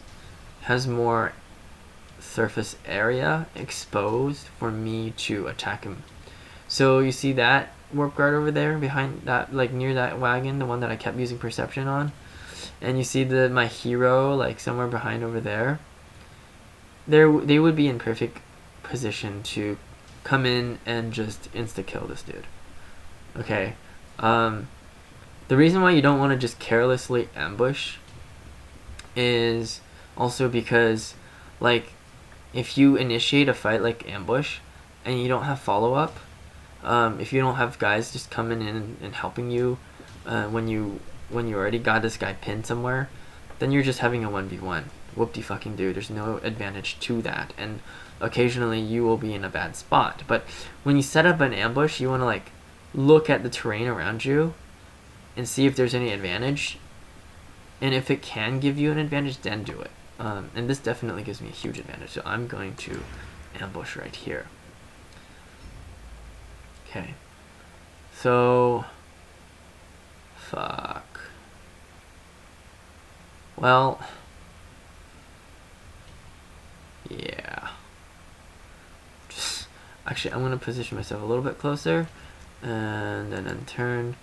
more surface area exposed for me to attack him. So you see that warp guard over there behind that, like near that wagon, the one that I kept using perception on, and you see my hero like somewhere behind over there. They would be in perfect position to come in and just insta kill this dude. Okay. The reason why you don't want to just carelessly ambush is also because, like, if you initiate a fight like ambush and you don't have follow-up, if you don't have guys just coming in and helping you when you already got this guy pinned somewhere, then you're just having a 1v1. Whoop-de-fucking do. There's no advantage to that, and occasionally you will be in a bad spot. But when you set up an ambush, you want to, like, look at the terrain around you and see if there's any advantage, and if it can give you an advantage, then do it. And this definitely gives me a huge advantage, so I'm going to ambush right here. Okay, so fuck. Well, yeah. Actually, I'm gonna position myself a little bit closer, and then turn,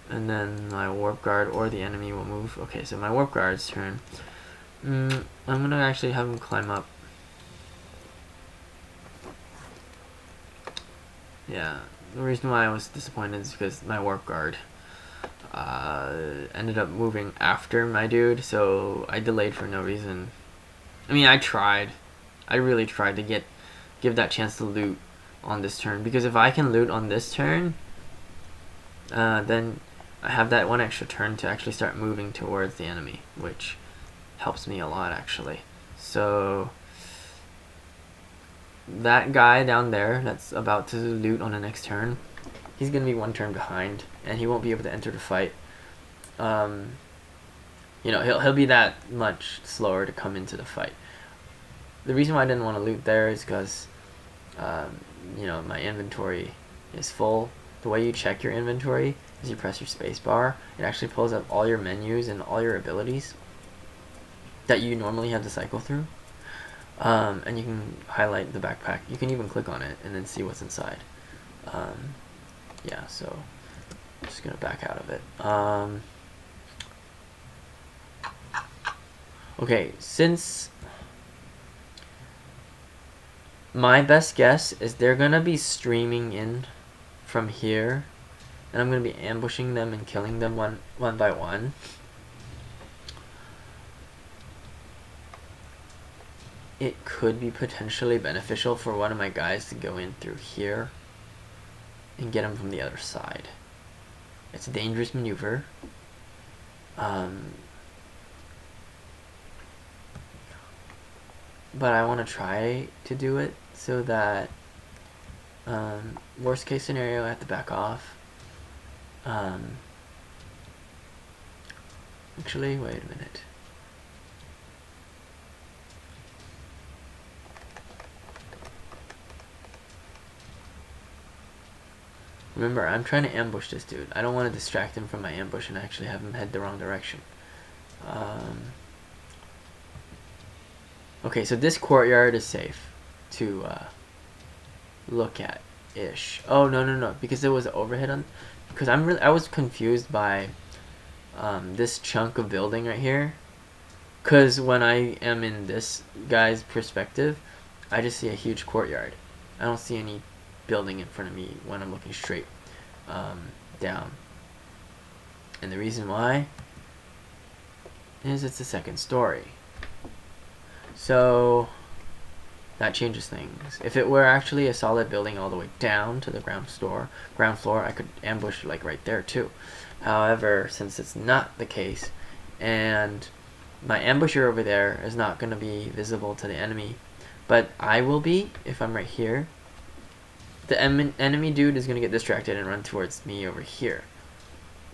and then my warp guard or the enemy will move. Okay, so my warp guard's turn. I'm gonna actually have him climb up. Yeah, the reason why I was disappointed is because my warp guard ended up moving after my dude, so I delayed for no reason. I mean, I really tried to give that chance to loot on this turn, because if I can loot on this turn, then I have that 1 extra turn to actually start moving towards the enemy, which helps me a lot, actually. So that guy down there that's about to loot on the next turn, he's gonna be 1 turn behind, and he won't be able to enter the fight. You know, he'll be that much slower to come into the fight. The reason why I didn't want to loot there is because you know, my inventory is full. The way you check your inventory is you press your space bar. It actually pulls up all your menus and all your abilities that you normally have to cycle through, and you can highlight the backpack. You can even click on it and then see what's inside. Yeah, so I'm just gonna back out of it. Okay, since my best guess is they're gonna be streaming in from here, and I'm gonna be ambushing them and killing them one by one. it could be potentially beneficial for one of my guys to go in through here and get him from the other side. It's a dangerous maneuver. But I want to try to do it so that worst case scenario, I have to back off. Actually, wait a minute. Remember, I'm trying to ambush this dude. I don't want to distract him from my ambush and actually have him head the wrong direction. Okay, so this courtyard is safe to look at ish. Oh no, because there was overhead on. Because I was confused by this chunk of building right here. Because when I am in this guy's perspective, I just see a huge courtyard. I don't see any building in front of me when I'm looking straight down. And the reason why is it's the second story. So that changes things. If it were actually a solid building all the way down to the ground floor, I could ambush like right there too. However, since it's not the case, and my ambusher over there is not going to be visible to the enemy, but I will be if I'm right here. The enemy dude is going to get distracted and run towards me over here,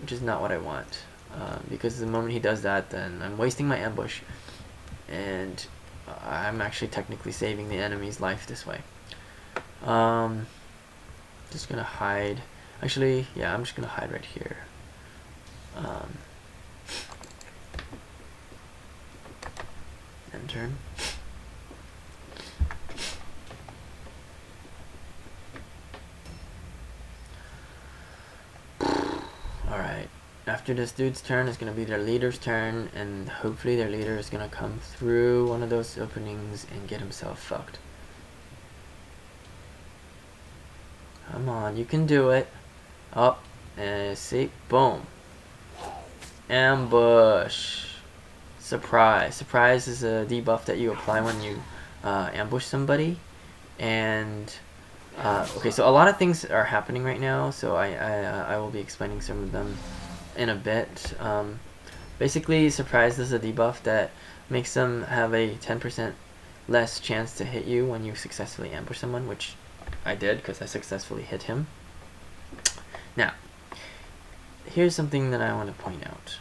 which is not what I want. Because the moment he does that, then I'm wasting my ambush, and I'm actually technically saving the enemy's life this way. Just going to hide. Actually, yeah, I'm just going to hide right here. End turn. Alright, after this dude's turn, it's going to be their leader's turn, and hopefully their leader is going to come through one of those openings and get himself fucked. Come on, you can do it. Up, and see, boom. Ambush. Surprise. Surprise is a debuff that you apply when you ambush somebody. And okay, so a lot of things are happening right now, so I will be explaining some of them in a bit. Basically, surprise is a debuff that makes them have a 10% less chance to hit you when you successfully ambush someone, which I did because I successfully hit him. Now, here's something that I want to point out.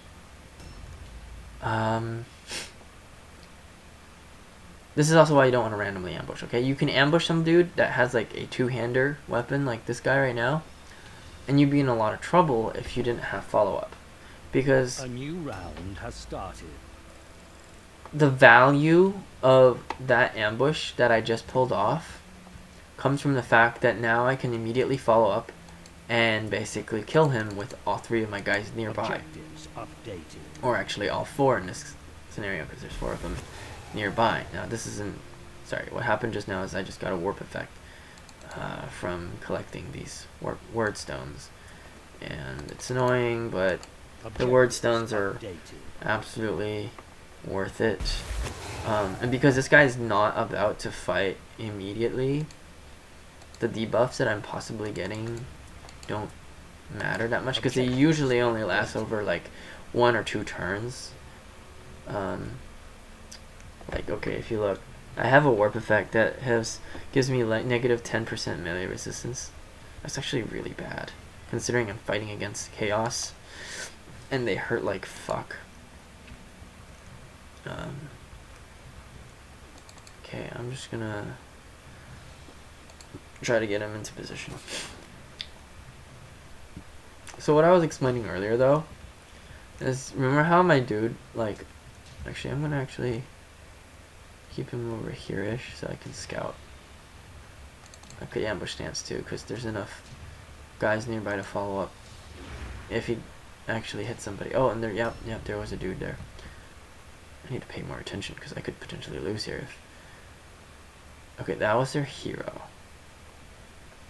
This is also why you don't want to randomly ambush, okay? You can ambush some dude that has like a two-hander weapon like this guy right now, and you'd be in a lot of trouble if you didn't have follow-up. Because a new round has started. The value of that ambush that I just pulled off comes from the fact that now I can immediately follow up and basically kill him with all three of my guys nearby. Objectives updated. Or actually all four in this scenario, because there's four of them nearby. Now this isn't... Sorry, what happened just now is I just got a warp effect from collecting these word stones. And it's annoying, but the word stones are absolutely worth it. And because this guy is not about to fight immediately, the debuffs that I'm possibly getting don't matter that much, because they usually only last over like 1 or 2 turns. Like, okay, if you look, I have a warp effect that gives me like negative 10% melee resistance. That's actually really bad, considering I'm fighting against chaos and they hurt like fuck. Okay, I'm just gonna try to get him into position. So what I was explaining earlier though is, remember how my dude, like, actually I'm gonna actually keep him over here-ish so I can scout. I could ambush stance too, because there's enough guys nearby to follow up if he actually hits somebody. Oh, and there, yep, there was a dude there. I need to pay more attention because I could potentially lose here if... Okay, that was their hero.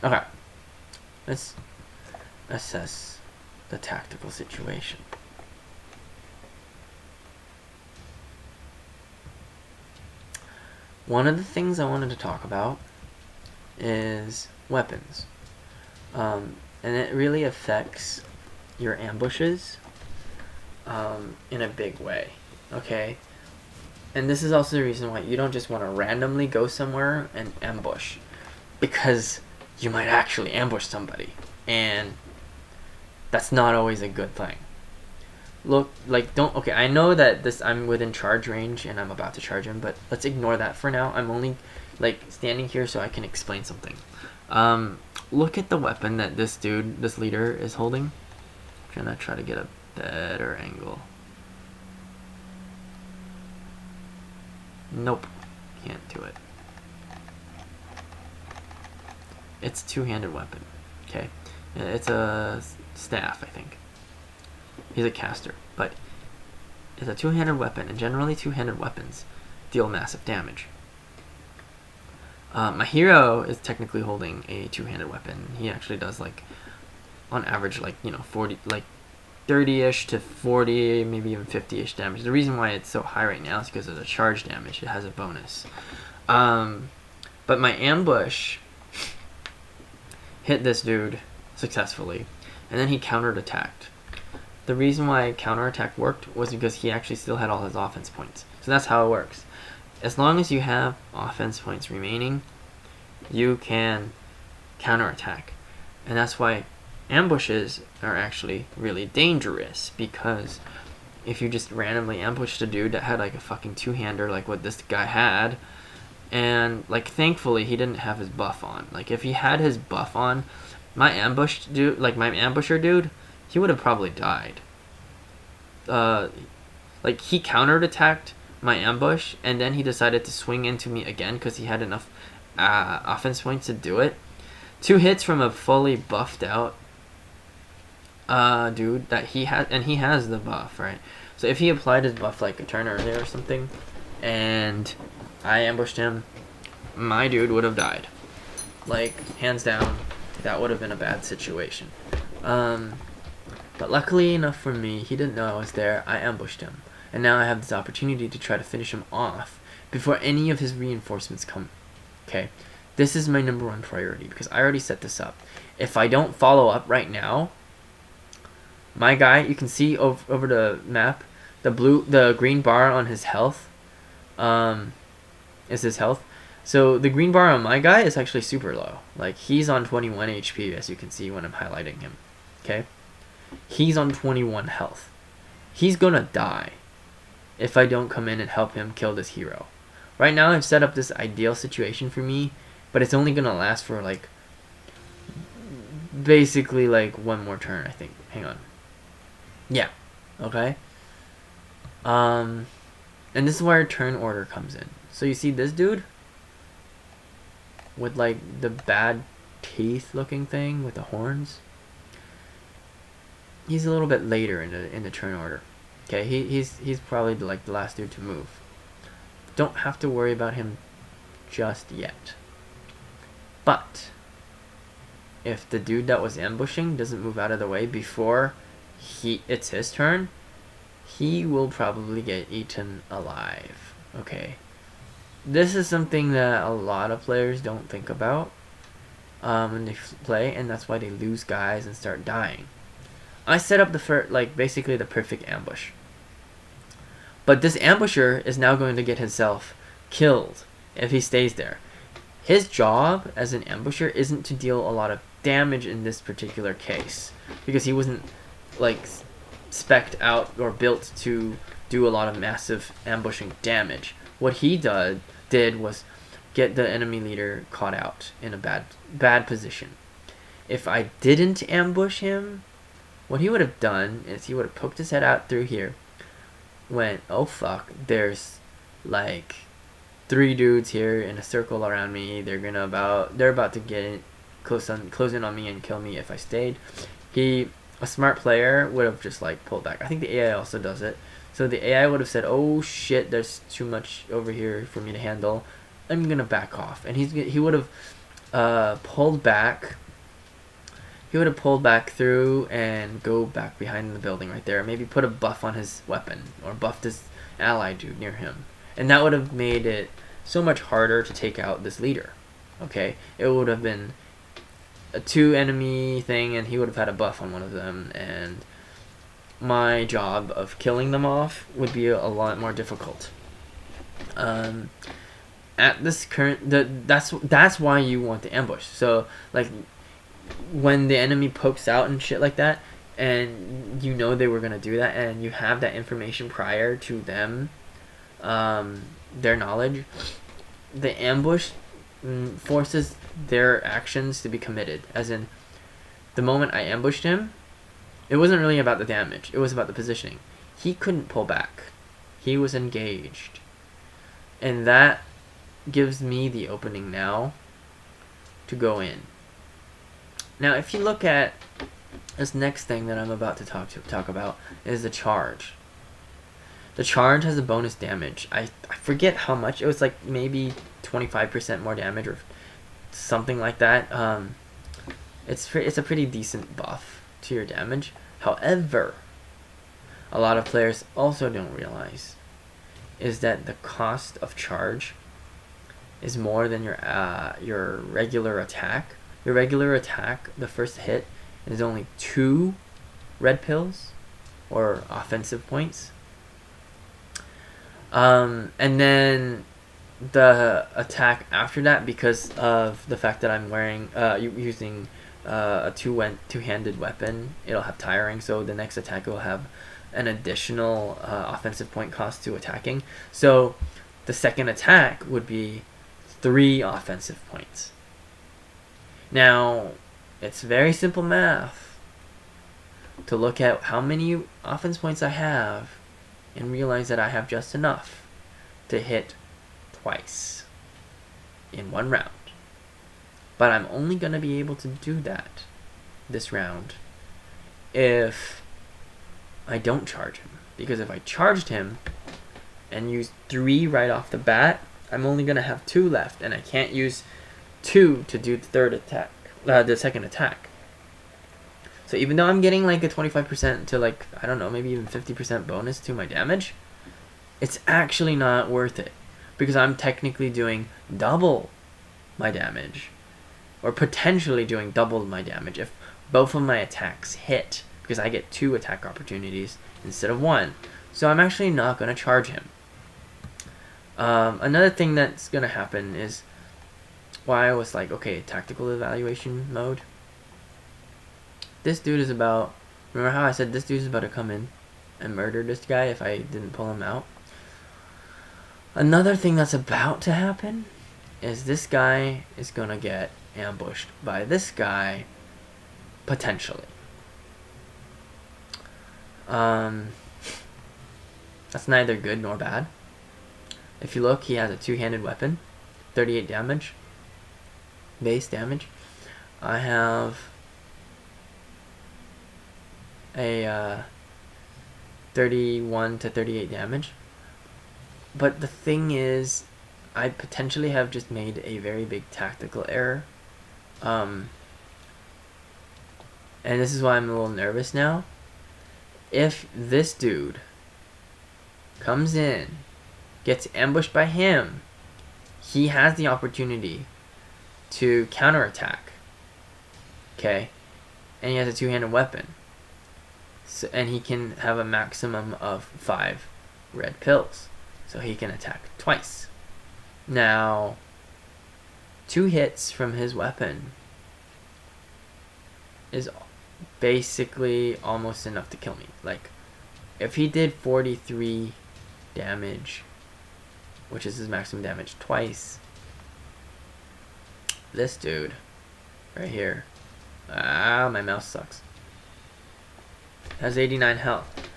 Okay, let's assess the tactical situation. one of the things I wanted to talk about is weapons. And it really affects your ambushes in a big way, okay? And this is also the reason why you don't just want to randomly go somewhere and ambush, because you might actually ambush somebody, and that's not always a good thing. Look, like, don't, okay, I know that I'm within charge range and I'm about to charge him, but let's ignore that for now. I'm only, like, standing here so I can explain something. Look at the weapon that this leader is holding. I'm gonna try to get a better angle. Nope, can't do it. It's a two-handed weapon, okay? It's a staff, I think. He's a caster, but it's a two-handed weapon, and generally two-handed weapons deal massive damage. My hero is technically holding a two-handed weapon. He actually does, like, on average, like, 40, like 30-ish to 40, maybe even 50-ish damage. The reason why it's so high right now is because of the charge damage. It has a bonus. But my ambush hit this dude successfully, and then he countered attacked. The reason why counterattack worked was because he actually still had all his offense points. So that's how it works. As long as you have offense points remaining, you can counterattack. And that's why ambushes are actually really dangerous, because if you just randomly ambushed a dude that had like a fucking two-hander like what this guy had, and like thankfully he didn't have his buff on. Like if he had his buff on, my ambusher dude, he would have probably died. Like he countered attacked my ambush, and then he decided to swing into me again because he had enough offense points to do it. 2 hits from a fully buffed out dude that he had, and he has the buff, right? So if he applied his buff like a turn earlier or something, and I ambushed him, my dude would have died. Like, hands down, that would have been a bad situation. But luckily enough for me, he didn't know I was there. I ambushed him. And now I have this opportunity to try to finish him off before any of his reinforcements come. Okay? This is my number 1 priority because I already set this up. If I don't follow up right now, my guy, you can see over the map, the green bar on his health is his health. So the green bar on my guy is actually super low. Like, he's on 21 HP, as you can see when I'm highlighting him. Okay? He's on 21 health. He's gonna die if I don't come in and help him kill this hero. Right now I've set up this ideal situation for me, but it's only gonna last for like basically like 1 more turn, I think. Hang on. Yeah. Okay. And this is where turn order comes in. So you see this dude with like the bad teeth looking thing with the horns? He's a little bit later in the turn order. Okay, he's probably like the last dude to move. Don't have to worry about him just yet. But if the dude that was ambushing doesn't move out of the way before it's his turn, he will probably get eaten alive. Okay. This is something that a lot of players don't think about when they play, and that's why they lose guys and start dying. I set up basically the perfect ambush. But this ambusher is now going to get himself killed if he stays there. His job as an ambusher isn't to deal a lot of damage in this particular case, because he wasn't like spec'd out or built to do a lot of massive ambushing damage. What he did was get the enemy leader caught out in a bad position. If I didn't ambush him, what he would have done is he would have poked his head out through here, went, oh fuck, there's like 3 dudes here in a circle around me. They're about to get close in on me and kill me if I stayed. A smart player would have just like pulled back. I think the AI also does it. So the AI would have said, oh shit, there's too much over here for me to handle. I'm gonna back off. And he would have pulled back. He would have pulled back through and go back behind the building right there. Maybe put a buff on his weapon or buffed his ally dude near him. And that would have made it so much harder to take out this leader. Okay, it would have been a 2 enemy thing, and he would have had a buff on one of them, and my job of killing them off would be a lot more difficult. At this current, that's why you want the ambush. So like when the enemy pokes out and shit like that, and you know they were gonna do that, and you have that information prior to them, their knowledge, the ambush forces their actions to be committed. As in, the moment I ambushed him, it wasn't really about the damage, it was about the positioning. He couldn't pull back, he was engaged, and that gives me the opening now to go in. Now if you look at this next thing that I'm about to talk about is the charge. The charge has a bonus damage. I forget how much. It was like maybe 25% more damage or something like that. It's a pretty decent buff to your damage. However, a lot of players also don't realize is that the cost of charge is more than your regular attack. Your regular attack, the first hit, is only 2 red pills or offensive points. And then the attack after that, because of the fact that I'm wearing using a two-handed weapon, it'll have tiring, so the next attack will have an additional offensive point cost to attacking. So the second attack would be 3 offensive points. Now it's very simple math to look at how many offense points I have and realize that I have just enough to hit twice in 1 round. But I'm only going to be able to do that this round if I don't charge him. Because if I charged him and used 3 right off the bat, I'm only going to have 2 left, and I can't use 2 to do the third attack, the second attack. So even though I'm getting like a 25% to like, I don't know, maybe even 50% bonus to my damage, it's actually not worth it. Because I'm technically doing double my damage. Or potentially doing double my damage if both of my attacks hit. Because I get 2 attack opportunities instead of 1. So I'm actually not going to charge him. Another thing that's going to happen is why I was like, okay, tactical evaluation mode. This dude is about, remember how I said this dude is about to come in and murder this guy if I didn't pull him out? Another thing that's about to happen is this guy is going to get ambushed by this guy, potentially. That's neither good nor bad. If you look, he has a 2-handed weapon, 38 damage, base damage. I have a 31 to 38 damage. But the thing is, I potentially have just made a very big tactical error. And this is why I'm a little nervous now. If this dude comes in, gets ambushed by him, he has the opportunity to counterattack. Okay? And he has a 2-handed weapon. So, and he can have a maximum of 5 red pills. So he can attack twice. Now, 2 hits from his weapon is basically almost enough to kill me. Like, if he did 43 damage, which is his maximum damage twice, this dude right here, my mouse sucks, has 89 health.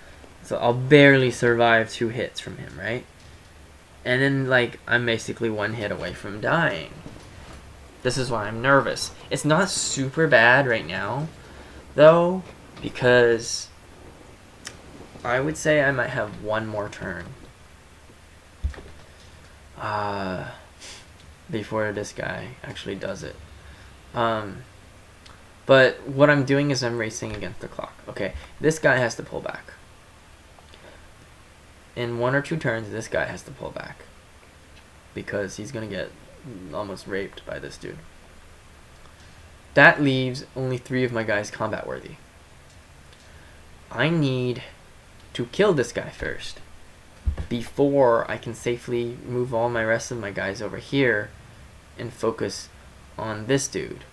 So I'll barely survive 2 hits from him, right? And then, like, I'm basically 1 hit away from dying. This is why I'm nervous. It's not super bad right now, though, because I would say I might have 1 more turn before this guy actually does it. But what I'm doing is I'm racing against the clock. Okay, this guy has to pull back. In 1 or 2 turns, this guy has to pull back. because he's gonna get almost raped by this dude. That leaves only 3 of my guys combat worthy. I need to kill this guy first before I can safely move all my rest of my guys over here and focus on this dude.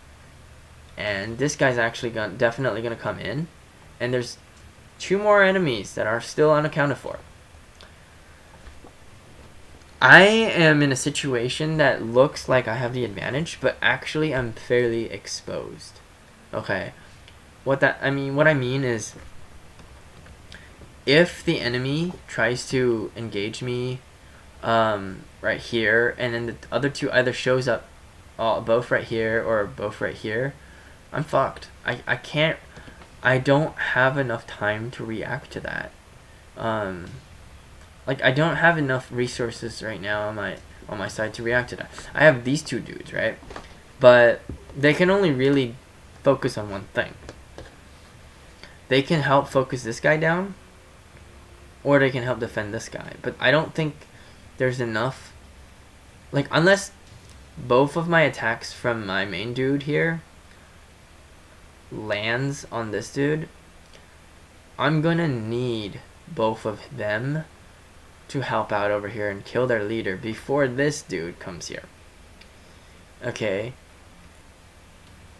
And this guy's actually definitely gonna come in, and there's 2 more enemies that are still unaccounted for. I am in a situation that looks like I have the advantage, but actually I'm fairly exposed. Okay, what I mean is, if the enemy tries to engage me right here, and then the other 2 either shows up both right here or both right here, I'm fucked. I don't have enough time to react to that. Like, I don't have enough resources right now on my side to react to that. I have these 2 dudes, right? But they can only really focus on one thing. They can help focus this guy down, or they can help defend this guy. But I don't think there's enough. Like, unless both of my attacks from my main dude here lands on this dude, I'm gonna need both of them to help out over here and kill their leader before this dude comes here. Okay.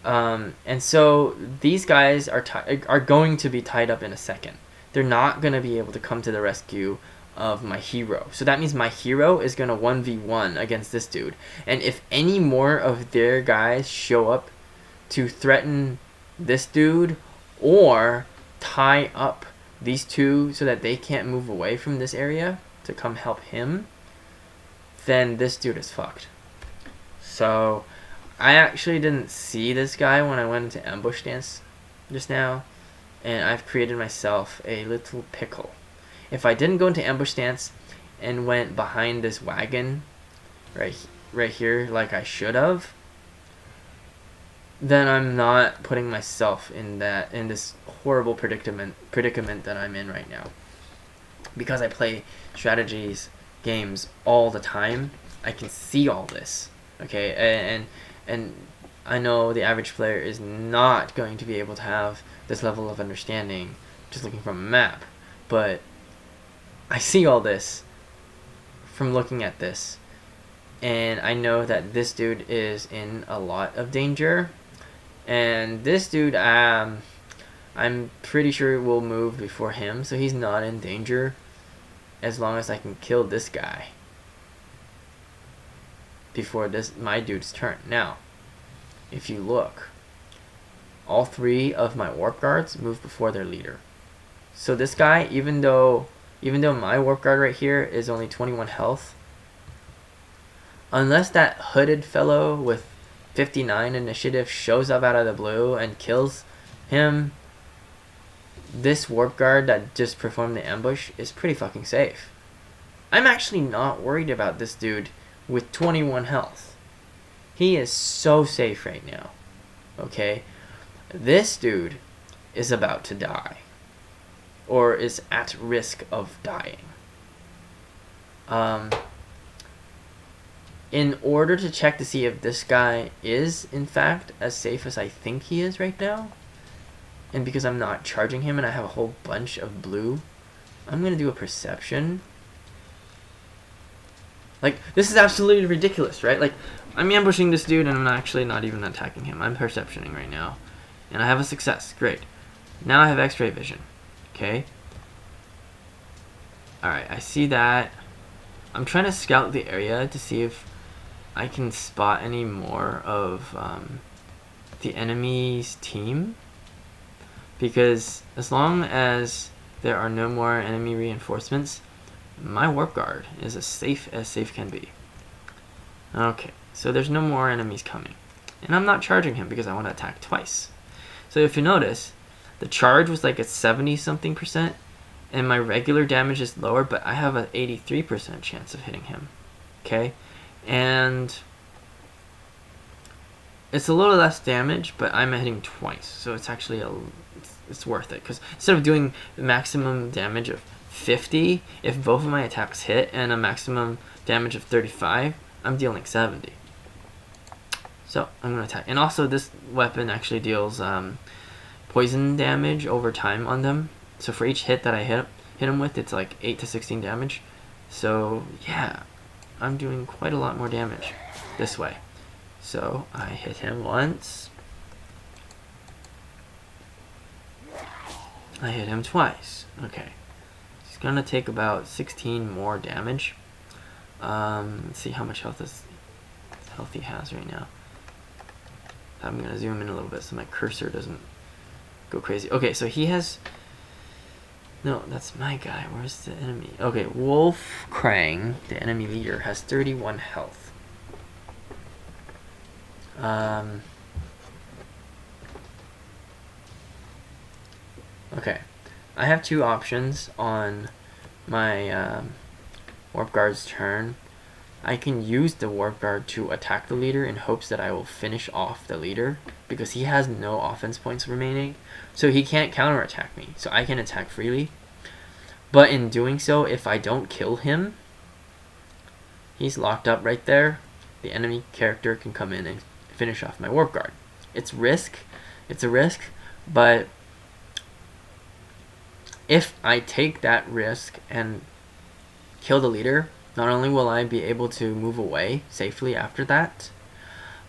And so these guys are going to be tied up in a second. They're not going to be able to come to the rescue of my hero. So that means my hero is going to 1v1 against this dude. And if any more of their guys show up to threaten this dude or tie up these 2 so that they can't move away from this area to come help him, then this dude is fucked. So I actually didn't see this guy when I went into ambush stance just now, and I've created myself a little pickle. If I didn't go into ambush stance and went behind this wagon right here like I should have, then I'm not putting myself in this horrible predicament that I'm in right now. Because I play strategies games all the time, I can see all this. Okay, and I know the average player is not going to be able to have this level of understanding just looking from a map, but I see all this from looking at this, and I know that this dude is in a lot of danger, and this dude I'm pretty sure will move before him, so he's not in danger as long as I can kill this guy before my dude's turn. Now, if you look, all 3 of my warp guards move before their leader. So this guy, even though my warp guard right here is only 21 health, unless that hooded fellow with 59 initiative shows up out of the blue and kills him, this warp guard that just performed the ambush is pretty fucking safe. I'm actually not worried about this dude with 21 health. He is so safe right now. Okay? This dude is about to die, or is at risk of dying. In order to check to see if this guy is in fact as safe as I think he is right now, and because I'm not charging him and I have a whole bunch of blue, I'm going to do a perception. Like, this is absolutely ridiculous, right? Like, I'm ambushing this dude and I'm actually not even attacking him. I'm perceptioning right now. And I have a success. Great. Now I have x-ray vision. Okay. Alright, I see that. I'm trying to scout the area to see if I can spot any more of the enemy's team. Because as long as there are no more enemy reinforcements, my warp guard is as safe can be. Okay, so there's no more enemies coming. And I'm not charging him because I want to attack twice. So if you notice, the charge was like at 70-something%, and my regular damage is lower, but I have an 83% chance of hitting him. Okay? And it's a little less damage, but I'm hitting twice, so it's actually it's worth it. Because instead of doing the maximum damage of 50, if both of my attacks hit, and a maximum damage of 35, I'm dealing 70. So I'm going to attack. And also this weapon actually deals poison damage over time on them. So for each hit that I hit him with, it's like 8 to 16 damage. So yeah, I'm doing quite a lot more damage this way. So I hit him once. I hit him twice. Okay. He's going to take about 16 more damage. Let's see how much health he has right now. I'm going to zoom in a little bit so my cursor doesn't go crazy. Okay, so he has... No, that's my guy. Where's the enemy? Okay, Wolf Krang, the enemy leader, has 31 health. Okay, I have two options on my Warp Guard's turn. I can use the Warp Guard to attack the leader in hopes that I will finish off the leader, because he has no offense points remaining, so he can't counterattack me, so I can attack freely. But in doing so, if I don't kill him, he's locked up right there. The enemy character can come in and finish off my Warp Guard. It's a risk, but if I take that risk and kill the leader, not only will I be able to move away safely after that,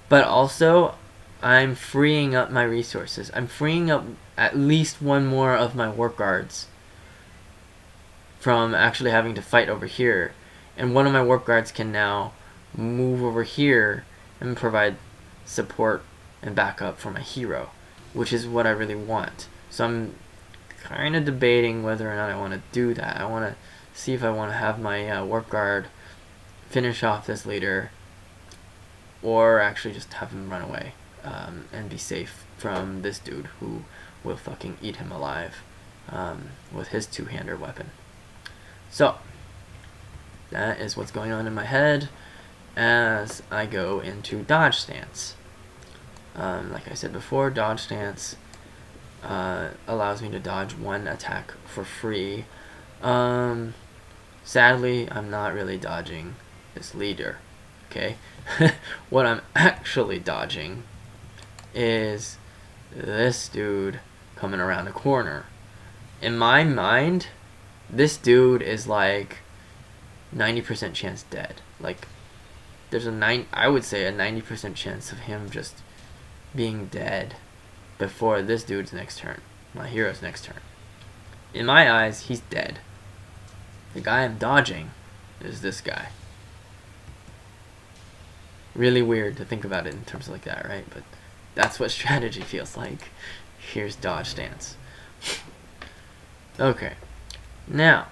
but also I'm freeing up my resources. I'm freeing up at least one more of my Warp Guards from actually having to fight over here. And one of my Warp Guards can now move over here and provide support and backup for my hero, which is what I really want. So I'm kind of debating whether or not I want to do that. I want to see if I want to have my Warp Guard finish off this leader, or actually just have him run away and be safe from this dude who will fucking eat him alive with his two-hander weapon. So that is what's going on in my head as I go into dodge stance. Like I said before, dodge stance allows me to dodge one attack for free. Sadly, I'm not really dodging this leader, okay? What I'm actually dodging is this dude coming around the corner. In my mind, this dude is like 90% chance dead. Like, there's I would say a 90% chance of him just being dead before this dude's next turn, my hero's next turn. In my eyes, he's dead. The guy I'm dodging is this guy. Really weird to think about it in terms like that, right? But that's what strategy feels like. Here's dodge stance. Okay. Now,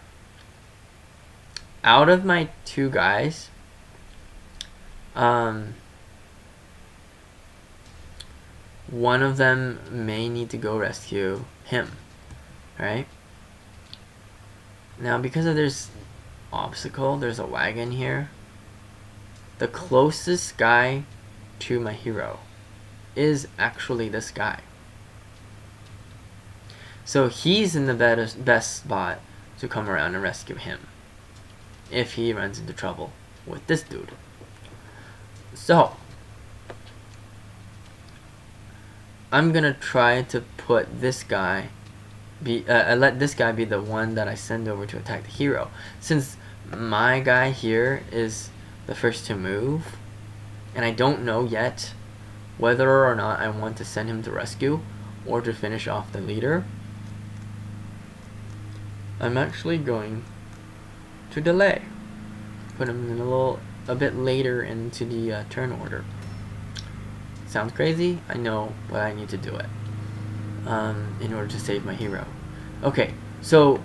out of my two guys, one of them may need to go rescue him, right? Now, because of this obstacle, there's a wagon here. The closest guy to my hero is actually this guy. So he's in the best spot to come around and rescue him if he runs into trouble with this dude. So I'm gonna try to put this guy let this guy be the one that I send over to attack the hero, since my guy here is the first to move, and I don't know yet whether or not I want to send him to rescue or to finish off the leader. I'm actually going to delay, put him in a bit later into the turn order. Sounds crazy, I know, but I need to do it in order to save my hero. Okay, so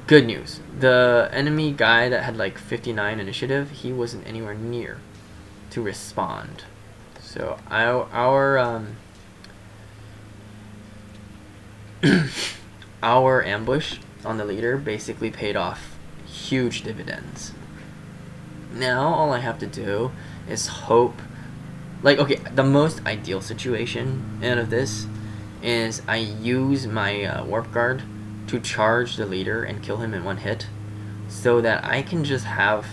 good news. The enemy guy that had like 59 initiative, he wasn't anywhere near to respond. So our our ambush on the leader basically paid off huge dividends. Now all I have to do is hope, like, okay, the most ideal situation out of this is I use my Warp Guard to charge the leader and kill him in one hit, so that I can just have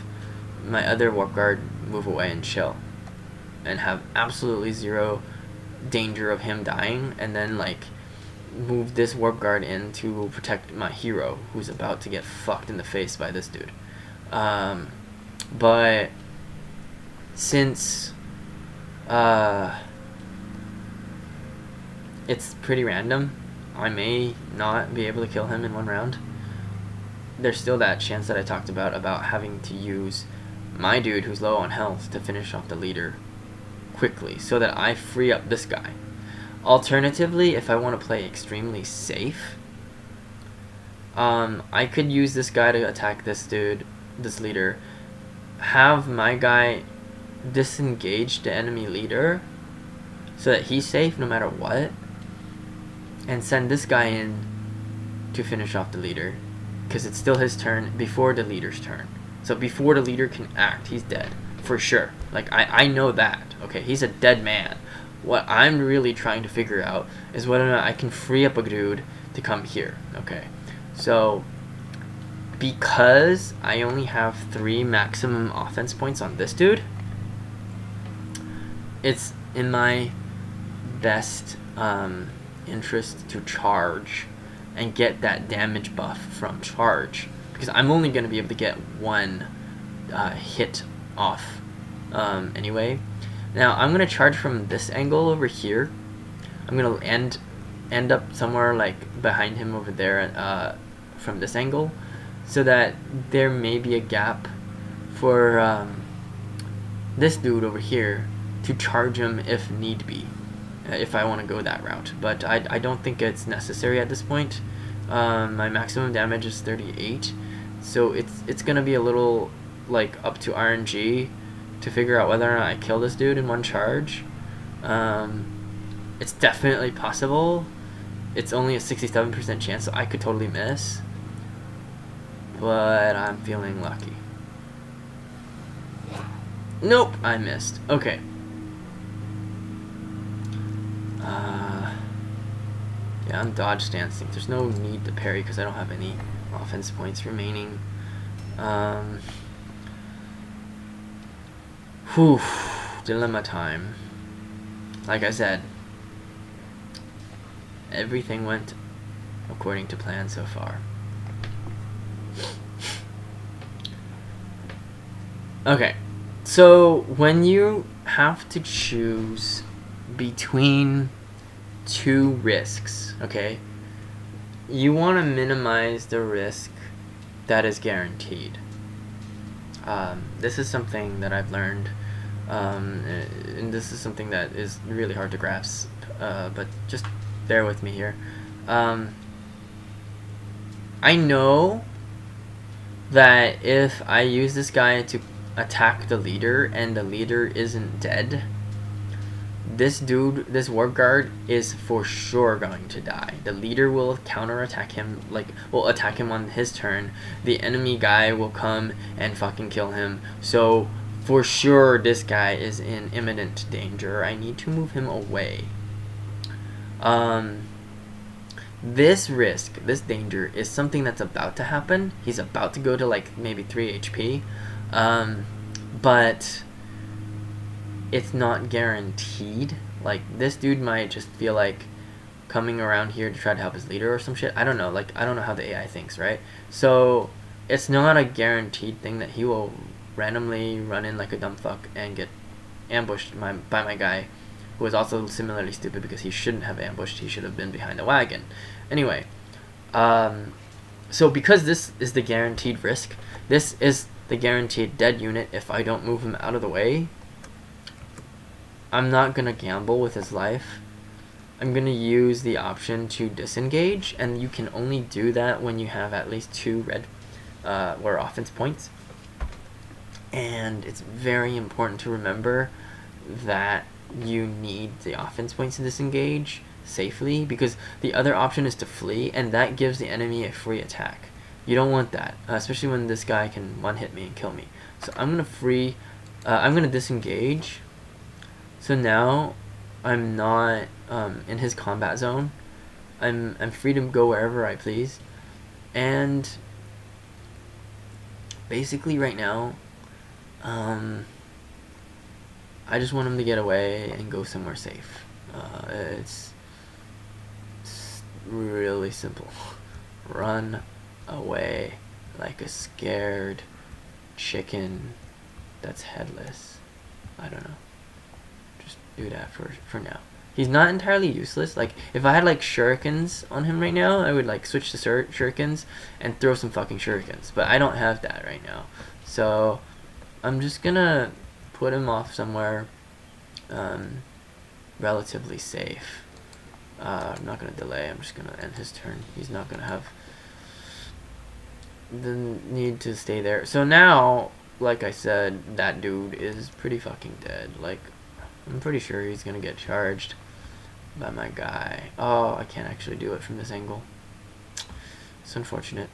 my other Warp Guard move away and chill and have absolutely zero danger of him dying, and then like move this warp guard in to protect my hero who's about to get fucked in the face by this dude. But since it's pretty random, I may not be able to kill him in one round. There's still that chance that I talked about having to use my dude who's low on health to finish off the leader quickly so that I free up this guy. Alternatively, if I want to play extremely safe, I could use this guy to attack this dude, this leader, have my guy disengage the enemy leader so that he's safe no matter what, and send this guy in to finish off the leader, because it's still his turn before the leader's turn. So before the leader can act, he's dead for sure. Like I know that. Okay, he's a dead man. What I'm really trying to figure out is whether or not I can free up a dude to come here. Okay, so because I only have 3 maximum offense points on this dude, it's in my best interest to charge and get that damage buff from charge, because I'm only going to be able to get 1 hit off anyway. Now I'm going to charge from this angle over here. I'm going to end up somewhere like behind him over there from this angle, so that there may be a gap for this dude over here to charge him if need be, if I want to go that route. But I don't think it's necessary at this point. My maximum damage is 38, so it's gonna be a little like up to RNG to figure out whether or not I kill this dude in one charge. It's definitely possible. It's only a 67% chance, so I could totally miss, but I'm feeling lucky. Nope, I missed. Okay. Yeah, I'm dodge stancing. There's no need to parry because I don't have any offense points remaining. Whew, dilemma time. Like I said, everything went according to plan so far. Okay, so when you have to choose between 2 risks, okay, you want to minimize the risk that is guaranteed. This is something that I've learned, and this is something that is really hard to grasp, but just bear with me here. I know that if I use this guy to attack the leader and the leader isn't dead, this dude, this warp guard, is for sure going to die. The leader will counterattack him, like, will attack him on his turn. The enemy guy will come and fucking kill him. So, for sure, this guy is in imminent danger. I need to move him away. This risk, this danger, is something that's about to happen. He's about to go to, like, maybe 3 HP. But it's not guaranteed. Like, this dude might just feel like coming around here to try to help his leader or some shit. I don't know. Like, I don't know how the AI thinks, right? So it's not a guaranteed thing that he will randomly run in like a dumb fuck and get ambushed by my guy, who is also similarly stupid because he shouldn't have ambushed. He should have been behind the wagon. Anyway, so because this is the guaranteed risk, this is the guaranteed dead unit if I don't move him out of the way, I'm not going to gamble with his life. I'm going to use the option to disengage, and you can only do that when you have at least 2 red or offense points. And it's very important to remember that you need the offense points to disengage safely, because the other option is to flee, and that gives the enemy a free attack. You don't want that, especially when this guy can one-hit me and kill me. So I'm going to I'm going to disengage. So now I'm not in his combat zone. I'm free to go wherever I please. And basically right now, I just want him to get away and go somewhere safe. It's really simple. Run away like a scared chicken that's headless. I don't know. Just do that for now. He's not entirely useless. Like, if I had, like, shurikens on him right now, I would, like, switch to shurikens and throw some fucking shurikens. But I don't have that right now. So, I'm just gonna put him off somewhere relatively safe. I'm not gonna delay. I'm just gonna end his turn. He's not gonna have the need to stay there. So now, like I said, that dude is pretty fucking dead. Like, I'm pretty sure he's gonna get charged by my guy. Oh, I can't actually do it from this angle. It's unfortunate.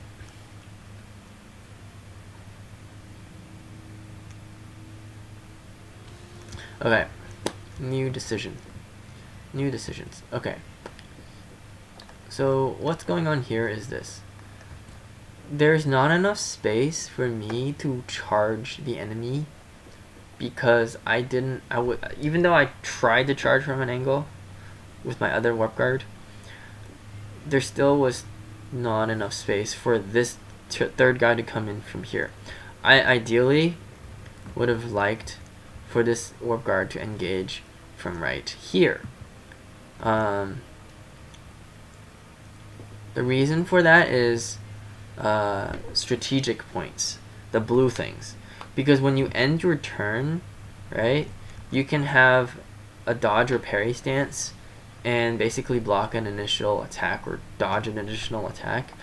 Okay. New decision. New decisions. Okay. So what's going on here is this. There's not enough space for me to charge the enemy because even though I tried to charge from an angle with my other warp guard, there still was not enough space for this third guy to come in from here. I ideally would have liked for this warp guard to engage from right here. The reason for that is strategic points, the blue things, because when you end your turn, right, you can have a dodge or parry stance and basically block an initial attack or dodge an additional attack.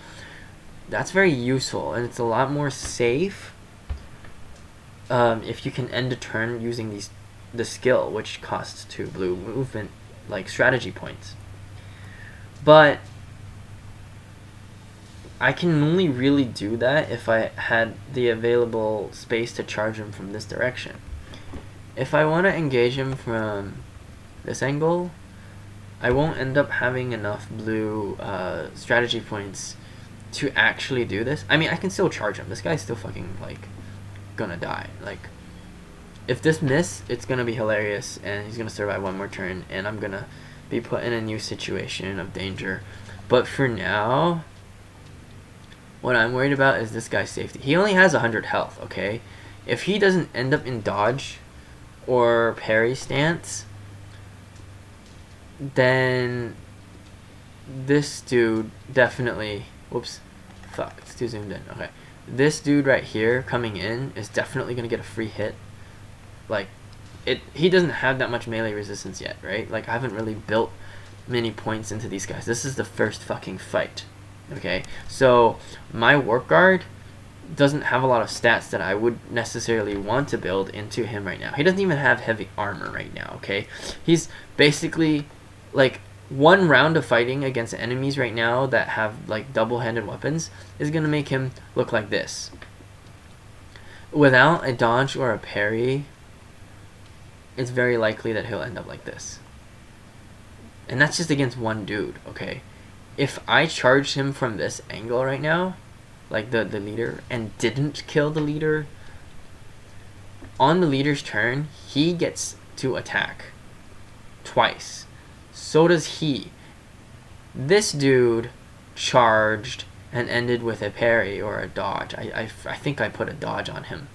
That's very useful, and it's a lot more safe if you can end a turn using the skill, which costs 2 blue movement, like strategy points. But I can only really do that if I had the available space to charge him from this direction. If I want to engage him from this angle, I won't end up having enough blue strategy points to actually do this. I mean, I can still charge him. This guy's still fucking, like, gonna die. Like, if this miss, it's gonna be hilarious, and he's gonna survive one more turn, and I'm gonna be put in a new situation of danger. But for now, what I'm worried about is this guy's safety. He only has 100 health, okay? If he doesn't end up in dodge or parry stance, then this dude definitely... Whoops. Fuck, it's too zoomed in. Okay. This dude right here coming in is definitely going to get a free hit. Like, he doesn't have that much melee resistance yet, right? Like, I haven't really built many points into these guys. This is the first fucking fight. Okay? So, my warp guard doesn't have a lot of stats that I would necessarily want to build into him right now. He doesn't even have heavy armor right now, okay? He's basically, like, one round of fighting against enemies right now that have, like, double-handed weapons is going to make him look like this. Without a dodge or a parry, it's very likely that he'll end up like this. And that's just against one dude, okay? If I charged him from this angle right now, like the leader, and didn't kill the leader, on the leader's turn, he gets to attack twice. So does he. This dude charged and ended with a parry or a dodge. I think I put a dodge on him.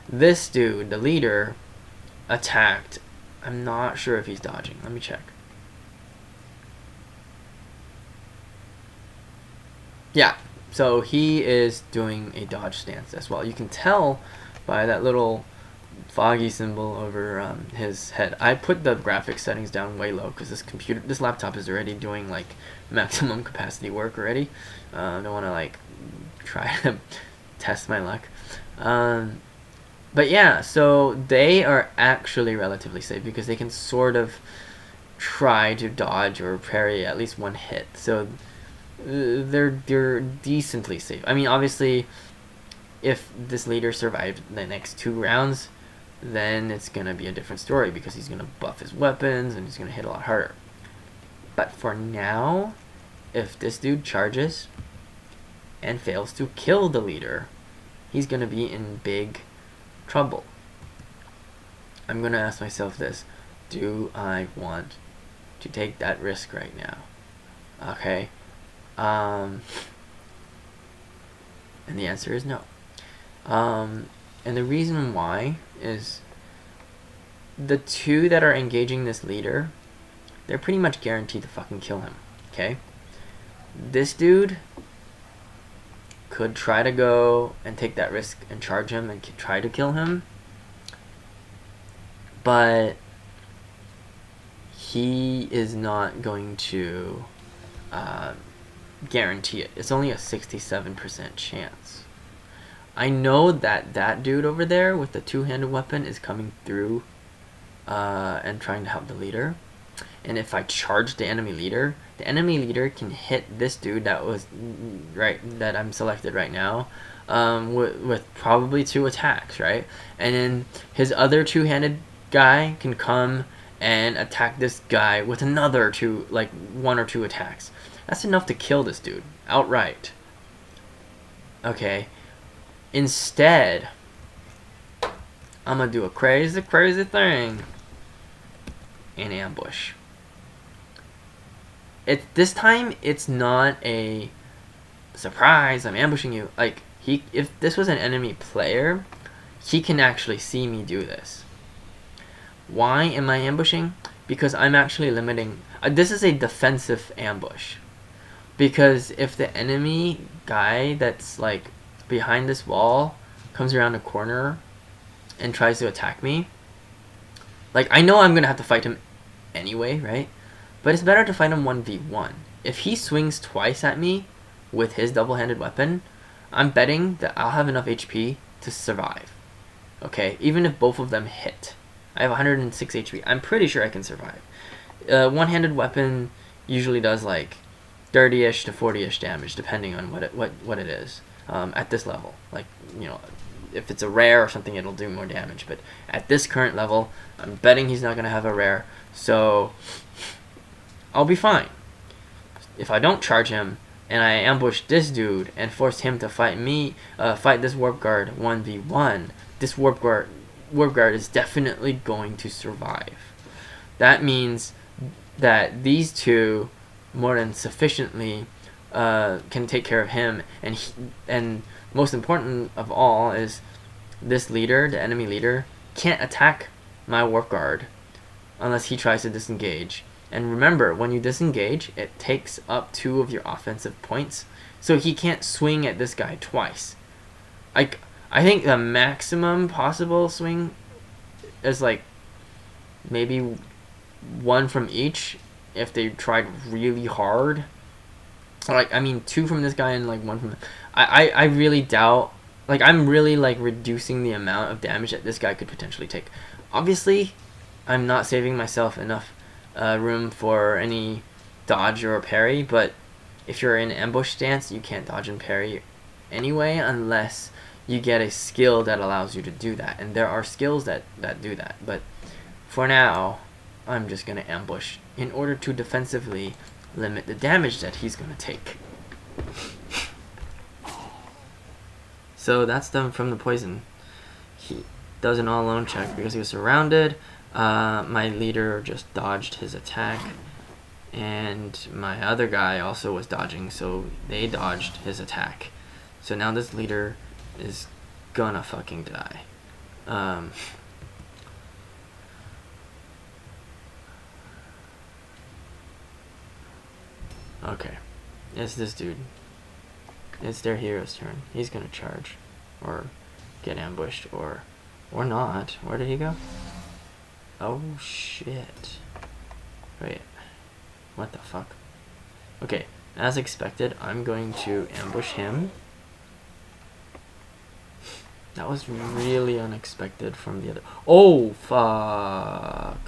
This dude, the leader, attacked. I'm not sure if he's dodging. Let me check. Yeah, so he is doing a dodge stance as well. You can tell by that little foggy symbol over his head. I put the graphics settings down way low because this laptop is already doing like maximum capacity work already. I don't want to like try to test my luck. But yeah, so they are actually relatively safe because they can sort of try to dodge or parry at least one hit. So they're decently safe. I mean, obviously, if this leader survived the next 2 rounds, then it's going to be a different story because he's going to buff his weapons and he's going to hit a lot harder. But for now, if this dude charges and fails to kill the leader, he's going to be in big trouble. I'm gonna ask myself this: do I want to take that risk right now? Okay. And the answer is no. And the reason why is the two that are engaging this leader, they're pretty much guaranteed to fucking kill him. Okay. This dude could try to go and take that risk and charge him and try to kill him, but he is not going to guarantee it. It's only a 67% chance. I know that that dude over there with the two-handed weapon is coming through and trying to help the leader. And if I charge the enemy leader can hit this dude that I'm selected right now with probably 2 attacks, right? And then his other two-handed guy can come and attack this guy with another 1 or 2 attacks. That's enough to kill this dude outright. Okay. Instead, I'm gonna do a crazy thing and ambush. This time it's not a surprise, I'm ambushing you. Like, if this was an enemy player, he can actually see me do this. Why am I ambushing? Because I'm actually limiting. This is a defensive ambush. Because if the enemy guy that's like behind this wall comes around a corner and tries to attack me, like, I know I'm gonna have to fight him anyway, right? But it's better to fight him 1v1. If he swings twice at me with his double-handed weapon, I'm betting that I'll have enough HP to survive. Okay, even if both of them hit. I have 106 HP. I'm pretty sure I can survive. One-handed weapon usually does like 30-ish to 40-ish damage, depending on what it is at this level. Like, you know, if it's a rare or something, it'll do more damage. But at this current level, I'm betting he's not going to have a rare, so I'll be fine. If I don't charge him and I ambush this dude and force him to fight me, fight this warp guard 1v1, this warp guard is definitely going to survive. That means that these two more than sufficiently can take care of him, and most important of all is this leader, the enemy leader, can't attack my warp guard unless he tries to disengage. And remember, when you disengage, it takes up 2 of your offensive points, so he can't swing at this guy twice. I think the maximum possible swing is like maybe 1 from each if they tried really hard. Like, I mean, 2 from this guy and like 1 from... I really doubt... Like, I'm really like reducing the amount of damage that this guy could potentially take. Obviously, I'm not saving myself enough room for any dodge or parry, but if you're in ambush stance, you can't dodge and parry anyway unless you get a skill that allows you to do that. And there are skills that do that. But for now, I'm just going to ambush in order to defensively limit the damage that he's going to take. So that's done from the poison. He does an all-alone check because he was surrounded. My leader just dodged his attack, and my other guy also was dodging, so they dodged his attack. So now this leader is gonna fucking die. Okay, it's this dude. It's their hero's turn. He's gonna charge, or get ambushed, or not. Where did he go? Oh shit. Wait. What the fuck? Okay, as expected, I'm going to ambush him. That was really unexpected from the other... Oh, fuck.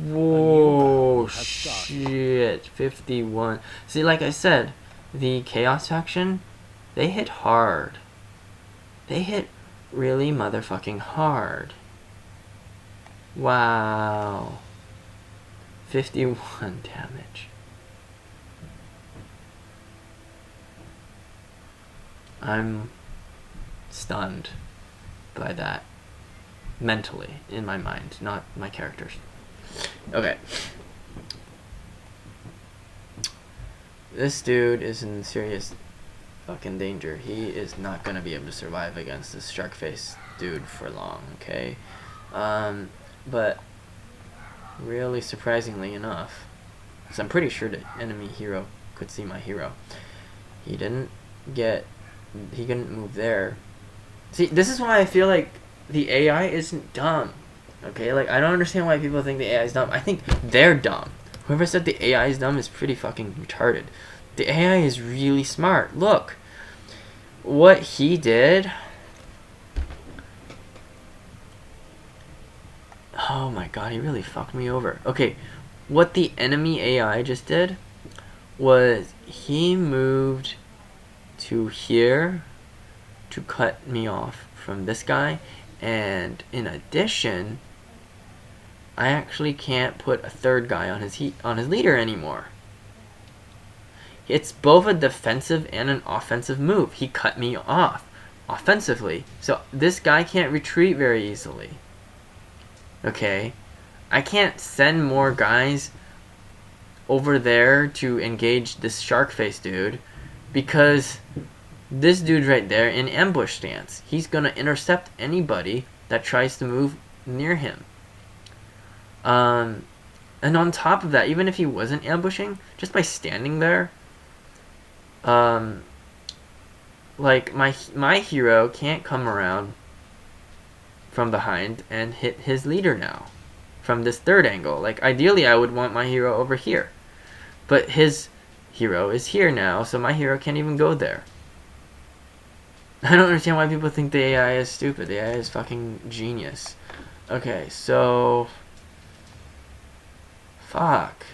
Whoa, shit. 51. See, like I said, the Chaos faction, they hit hard. They hit really motherfucking hard. Wow. 51 damage. I'm stunned by that. mentally, in my mind, not my characters. Okay. This dude is in serious fucking danger. He is not gonna be able to survive against this shark face dude for long, okay? But really surprisingly enough, because I'm pretty sure the enemy hero could see my hero, he couldn't move there. See, this is why I feel like the AI isn't dumb, okay? Like, I don't understand why people think the AI is dumb. I think they're dumb. Whoever said the AI is dumb is pretty fucking retarded. The AI is really smart. Look, what he did. Oh my god, he really fucked me over. Okay, what the enemy AI just did was he moved to here to cut me off from this guy, and in addition, I actually can't put a third guy on his leader anymore. It's both a defensive and an offensive move. He cut me off offensively, so this guy can't retreat very easily. Okay, I can't send more guys over there to engage this shark face dude, because this dude right there in ambush stance, he's gonna intercept anybody that tries to move near him. And on top of that, even if he wasn't ambushing, just by standing there, like my hero can't come around from behind and hit his leader now from this third angle. Like, ideally I would want my hero over here, but his hero is here now, so my hero can't even go there. I don't understand why people think the AI is stupid. The AI is fucking genius. Okay, so fuck,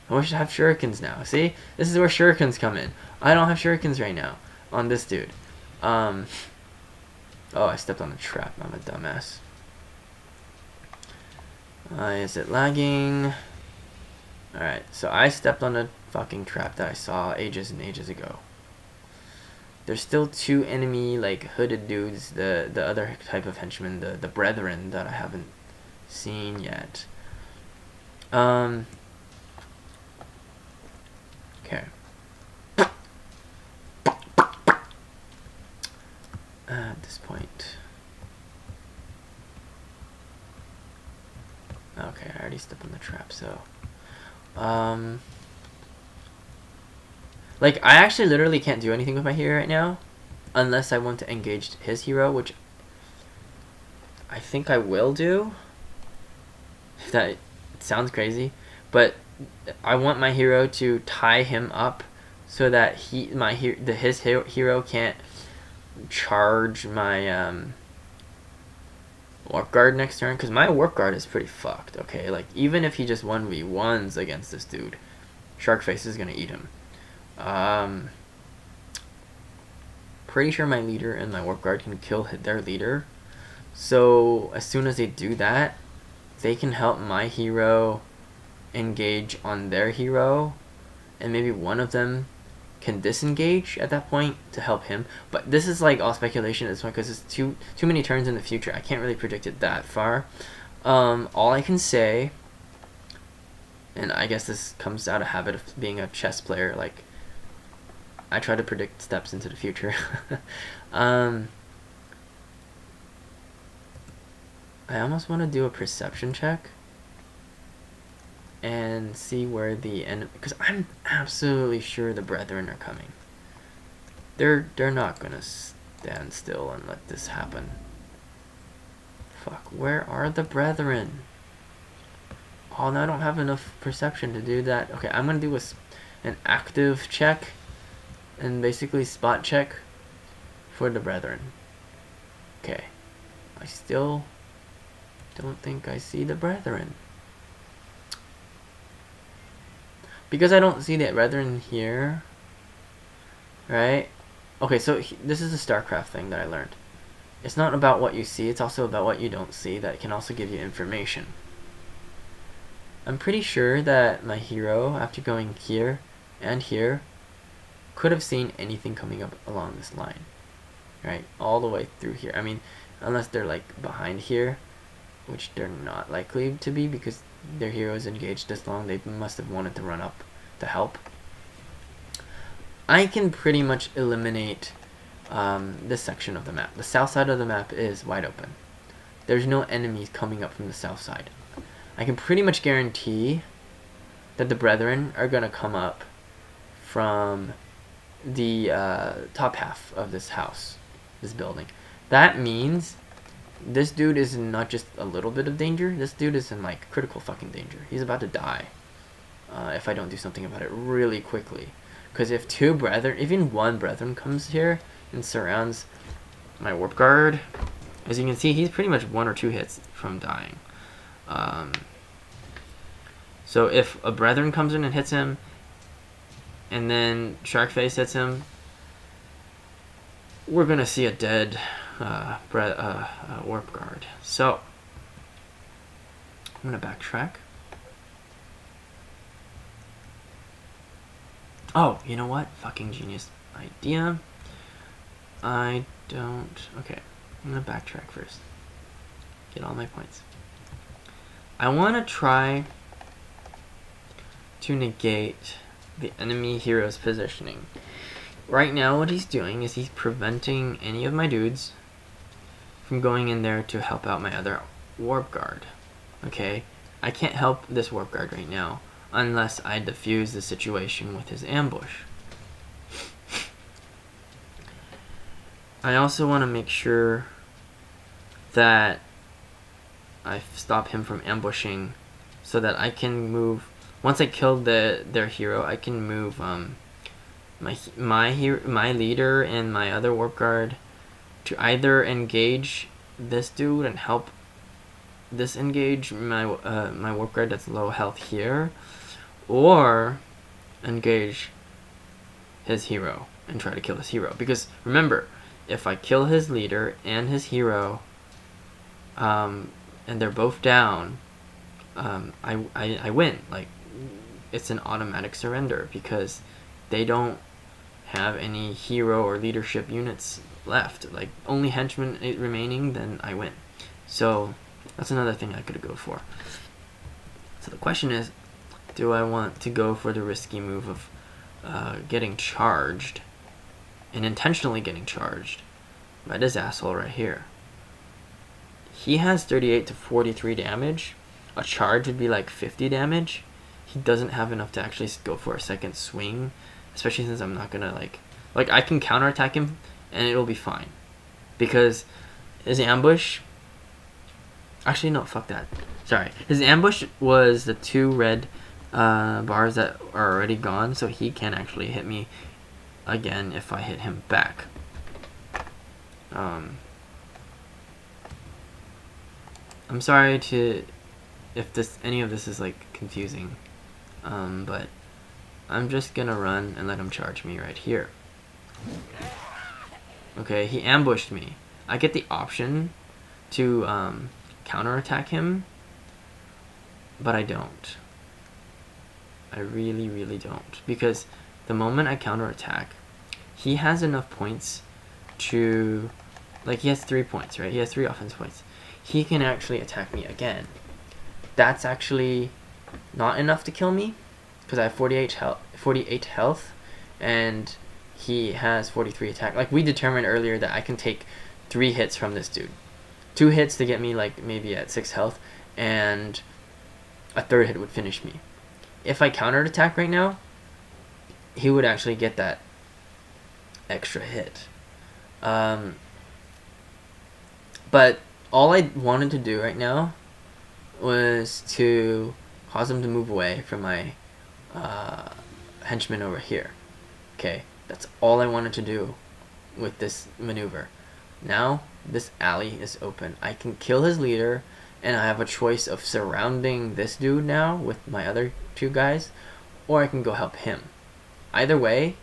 I wish I have shurikens now. See, this is where shurikens come in. I don't have shurikens right now on this dude. Oh, I stepped on the trap. I'm a dumbass. Is it lagging? Alright, so I stepped on a fucking trap that I saw ages and ages ago. There's still two enemy, like, hooded dudes, the other type of henchmen, the brethren, that I haven't seen yet. Okay. At this point. Okay, I already stepped on the trap, so. Like, I actually literally can't do anything with my hero right now, unless I want to engage his hero, which I think I will do. That sounds crazy, but I want my hero to tie him up so that his hero can't charge my warp guard next turn, because my warp guard is pretty fucked. Okay, like, even if he just 1v1s against this dude, Sharkface is gonna eat him. Pretty sure my leader and my warp guard can kill their leader, so as soon as they do that, they can help my hero engage on their hero, and maybe one of them can disengage at that point to help him. But this is like all speculation at this point, because it's too many turns in the future. I can't really predict it that far. All I can say, and I guess this comes out of habit of being a chess player, like, I try to predict steps into the future. I almost want to do a perception check and see where the enemy, because I'm absolutely sure the brethren are coming. They're not gonna stand still and let this happen. Fuck, where are the brethren? Oh no, I don't have enough perception to do that. Okay, I'm gonna do an active check and basically spot check for the brethren. Okay, I still don't think I see the brethren. Because I don't see the brethren here, right? Okay, so this is a StarCraft thing that I learned. It's not about what you see, it's also about what you don't see. That can also give you information. I'm pretty sure that my hero, after going here and here, could have seen anything coming up along this line, right? All the way through here. I mean, unless they're like behind here, which they're not likely to be because their hero is engaged this long. They must have wanted to run up to help. I can pretty much eliminate this section of the map. The south side of the map is wide open. There's no enemies coming up from the south side. I can pretty much guarantee that the brethren are gonna come up from the top half of this house, this building. That means this dude is in not just a little bit of danger. This dude is in like critical fucking danger. He's about to die if I don't do something about it really quickly. Because if two brethren, even one brethren comes here and surrounds my warp guard, as you can see, he's pretty much 1 or 2 hits from dying. So if a brethren comes in and hits him, and then Sharkface hits him, we're gonna see a dead warp guard. So I'm gonna backtrack. Oh, you know what? Fucking genius idea. I don't... Okay, I'm gonna backtrack first. Get all my points. I want to try to negate the enemy hero's positioning. Right now what he's doing is he's preventing any of my dudes from going in there to help out my other warp guard. Okay? I can't help this warp guard right now unless I defuse the situation with his ambush. I also want to make sure that I stop him from ambushing so that I can move. Once I kill their hero, I can move my leader and my other warp guard to either engage this dude and help disengage my my warp guard that's low health here, or engage his hero and try to kill his hero. Because remember, if I kill his leader and his hero, and they're both down, I win. Like, it's an automatic surrender because they don't have any hero or leadership units left. Like, only henchmen remaining, then I win. So that's another thing I could go for. So the question is, do I want to go for the risky move of getting charged and intentionally getting charged by this asshole right here? He has 38 to 43 damage. A charge would be like 50 damage. He doesn't have enough to actually go for a second swing, especially since I'm not gonna like I can counterattack him and it'll be fine because his ambush. Actually, no, fuck that. Sorry, his ambush was the 2 red bars that are already gone, so he can actually hit me again if I hit him back. I'm sorry if any of this is like confusing, but I'm just gonna run and let him charge me right here. Okay, he ambushed me. I get the option to counterattack him, but I don't. I really, really don't, because the moment I counterattack, he has enough points to, like, he has 3 points, right? He has 3 offense points. He can actually attack me again. That's actually not enough to kill me because I have 48 health and he has 43 attack. Like, we determined earlier that I can take 3 hits from this dude. 2 hits to get me like maybe at 6 health, and a 3rd hit would finish me. If I counterattack right now, he would actually get that extra hit. But all I wanted to do right now was to cause him to move away from my henchman over here. Okay, that's all I wanted to do with this maneuver. Now this alley is open. I can kill his leader, and I have a choice of surrounding this dude now with my other 2 guys, or I can go help him. Either way,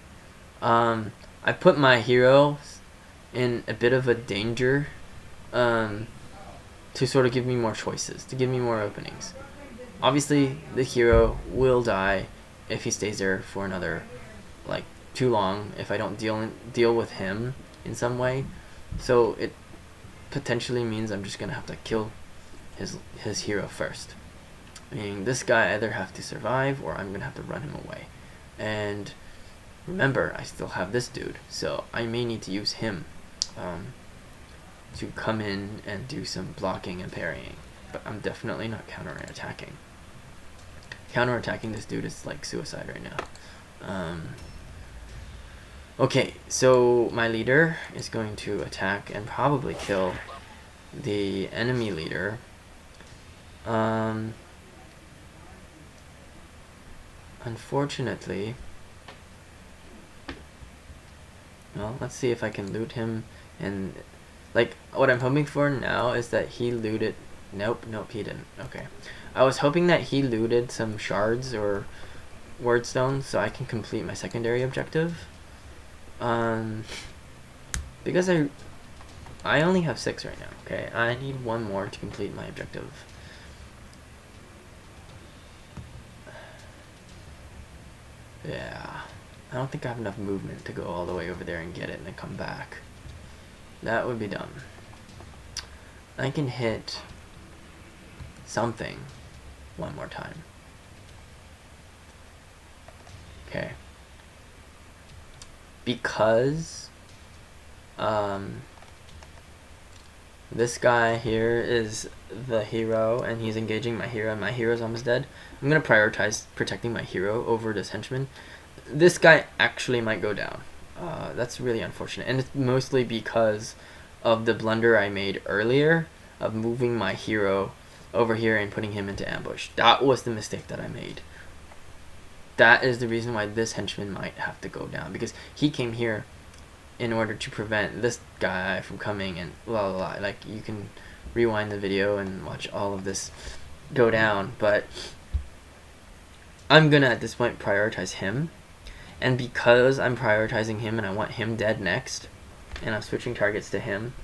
I put my hero in a bit of a danger to sort of give me more choices, to give me more openings. Obviously, the hero will die if he stays there for another, like, too long, if I don't deal with him in some way. So it potentially means I'm just gonna have to kill his hero first. Meaning this guy either have to survive or I'm gonna have to run him away. And remember, I still have this dude, so I may need to use him to come in and do some blocking and parrying. But I'm definitely not counter-attacking. Counter-attacking this dude is like suicide right now. Okay, so my leader is going to attack and probably kill the enemy leader. Unfortunately, well, let's see if I can loot him. And like what I'm hoping for now is that he looted. Nope, he didn't. Okay, I was hoping that he looted some shards or word stones so I can complete my secondary objective. Because I only have 6 right now. Okay, I need 1 more to complete my objective. Yeah, I don't think I have enough movement to go all the way over there and get it and then come back. That would be dumb. I can hit something 1 more time. Okay. Because this guy here is the hero and he's engaging my hero and my hero's almost dead, I'm gonna prioritize protecting my hero over this henchman. This guy actually might go down. That's really unfortunate, and it's mostly because of the blunder I made earlier of moving my hero over here and putting him into ambush. That was the mistake that I made. That is the reason why this henchman might have to go down, because he came here in order to prevent this guy from coming and blah blah blah. Like, you can rewind the video and watch all of this go down, but I'm gonna at this point prioritize him. And because I'm prioritizing him and I want him dead next, and I'm switching targets to him,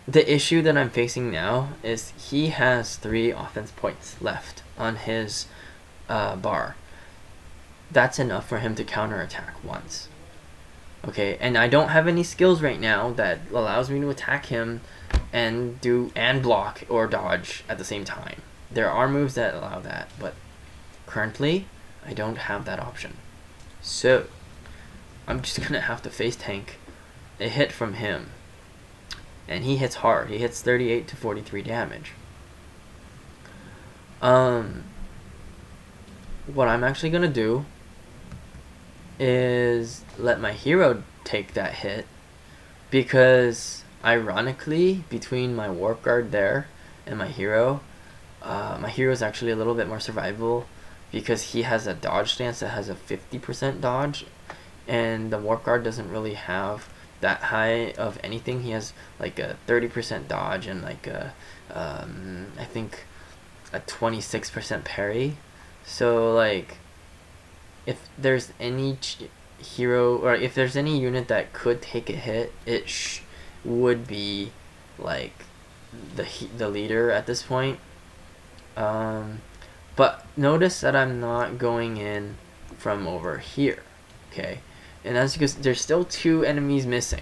the issue that I'm facing now is he has 3 offense points left on his bar. That's enough for him to counterattack once. Okay, and I don't have any skills right now that allows me to attack him and block or dodge at the same time. There are moves that allow that, but currently I don't have that option. So I'm just gonna have to face tank a hit from him. And he hits hard. He hits 38 to 43 damage. What I'm actually gonna do is let my hero take that hit, because ironically, between my warp guard there and my hero is actually a little bit more survivable, because he has a dodge stance that has a 50% dodge, and the warp guard doesn't really have that high of anything. He has like a 30% dodge and like a I think a 26% parry. So like, if there's any hero, or if there's any unit that could take a hit, it would be like the leader at this point. But notice that I'm not going in from over here, okay? And that's because there's still 2 enemies missing.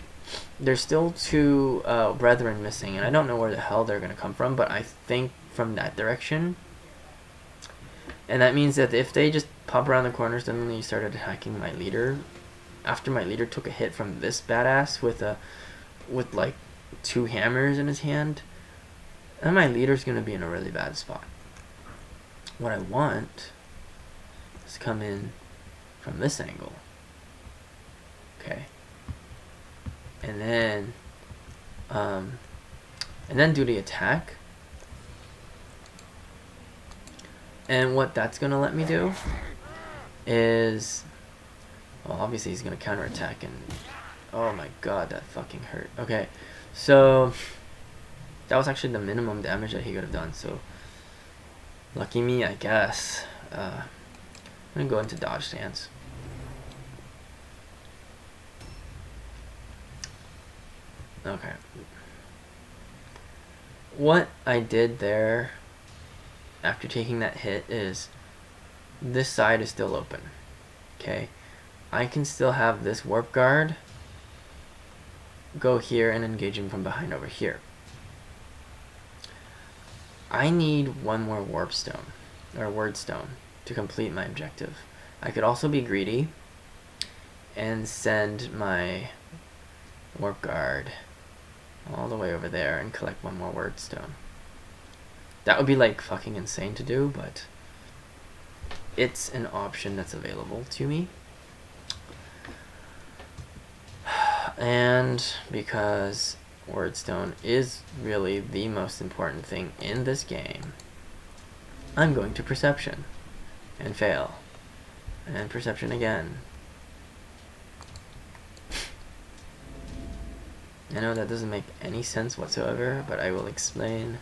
There's still 2 brethren missing, and I don't know where the hell they're gonna come from, but I think from that direction. And that means that if they just pop around the corners, then they started attacking my leader. After my leader took a hit from this badass with like 2 hammers in his hand, then my leader's gonna be in a really bad spot. What I want is come in from this angle. Okay. And then do the attack. And what that's gonna let me do is, well, obviously he's gonna counterattack, and oh my god, that fucking hurt. Okay, so that was actually the minimum damage that he could have done, so lucky me, I guess. I'm gonna go into dodge stance. Okay. What I did there after taking that hit is this side is still open. Okay. I can still have this warp guard go here and engage him from behind over here. I need one more warp stone, or word stone, to complete my objective. I could also be greedy and send my warp guard all the way over there and collect one more word stone. That would be like fucking insane to do, but it's an option that's available to me. And because wordstone is really the most important thing in this game, I'm going to perception and fail, and perception again. I know that doesn't make any sense whatsoever, but I will explain.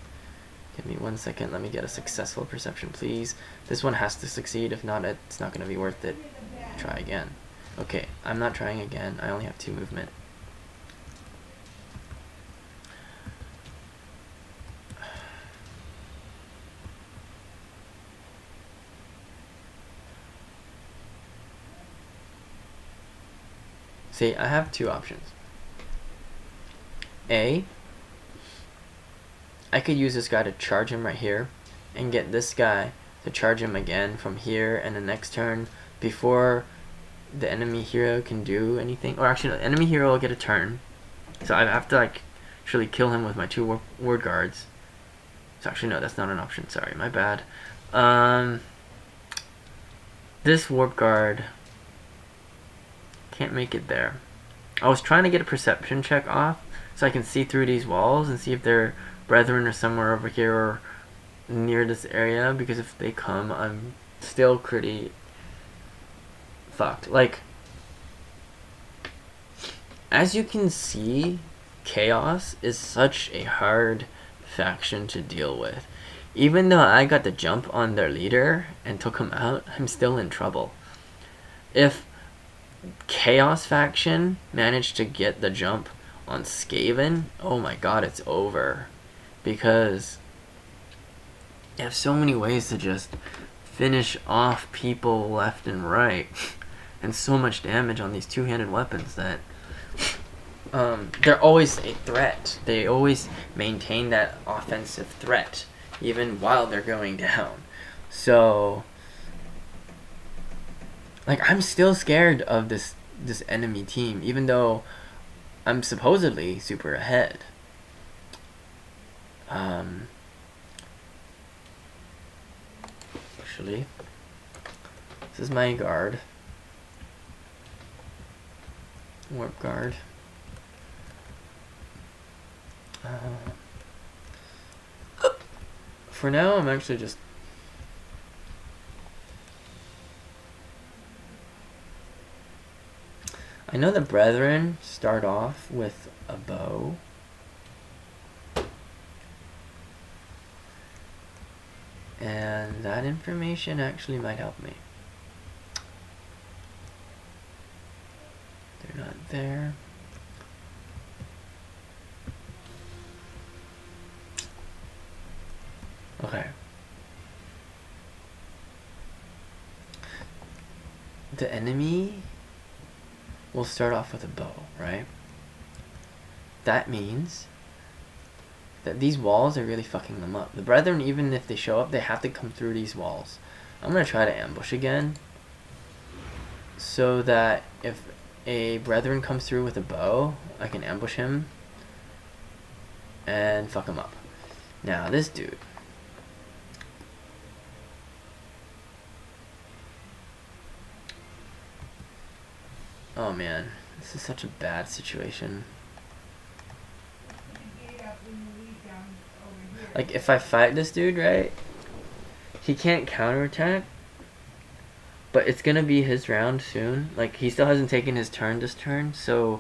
Give me 1 second. Let me get a successful perception, please. This one has to succeed. If not, it's not going to be worth it. Try again. Okay, I'm not trying again. I only have 2 movement. See, I have 2 options. A, I could use this guy to charge him right here and get this guy to charge him again from here and the next turn before the enemy hero can do anything. Or actually, the enemy hero will get a turn. So I have to like actually kill him with my 2 ward guards. So actually, no, that's not an option. Sorry, my bad. This warp guard can't make it there. I was trying to get a perception check off so I can see through these walls and see if their brethren are somewhere over here or near this area, because if they come, I'm still pretty fucked. Like, as you can see, Chaos is such a hard faction to deal with. Even though I got the jump on their leader and took him out, I'm still in trouble. If Chaos faction managed to get the jump on Skaven, oh my god, it's over. Because you have so many ways to just finish off people left and right. And so much damage on these 2-handed weapons that they're always a threat. They always maintain that offensive threat even while they're going down. So like, I'm still scared of this enemy team, even though I'm supposedly super ahead. Actually, this is my guard. Warp guard. For now, I'm actually just... I know the brethren start off with a bow. And that information actually might help me. They're not there. Okay. The enemy will start off with a bow, right? That means that these walls are really fucking them up. The brethren, even if they show up, they have to come through these walls. I'm going to try to ambush again, so that if a brethren comes through with a bow, I can ambush him and fuck him up. Now, this dude. Oh man, this is such a bad situation. Like, if I fight this dude, right, he can't counterattack, but it's gonna be his round soon. Like, he still hasn't taken his turn this turn, so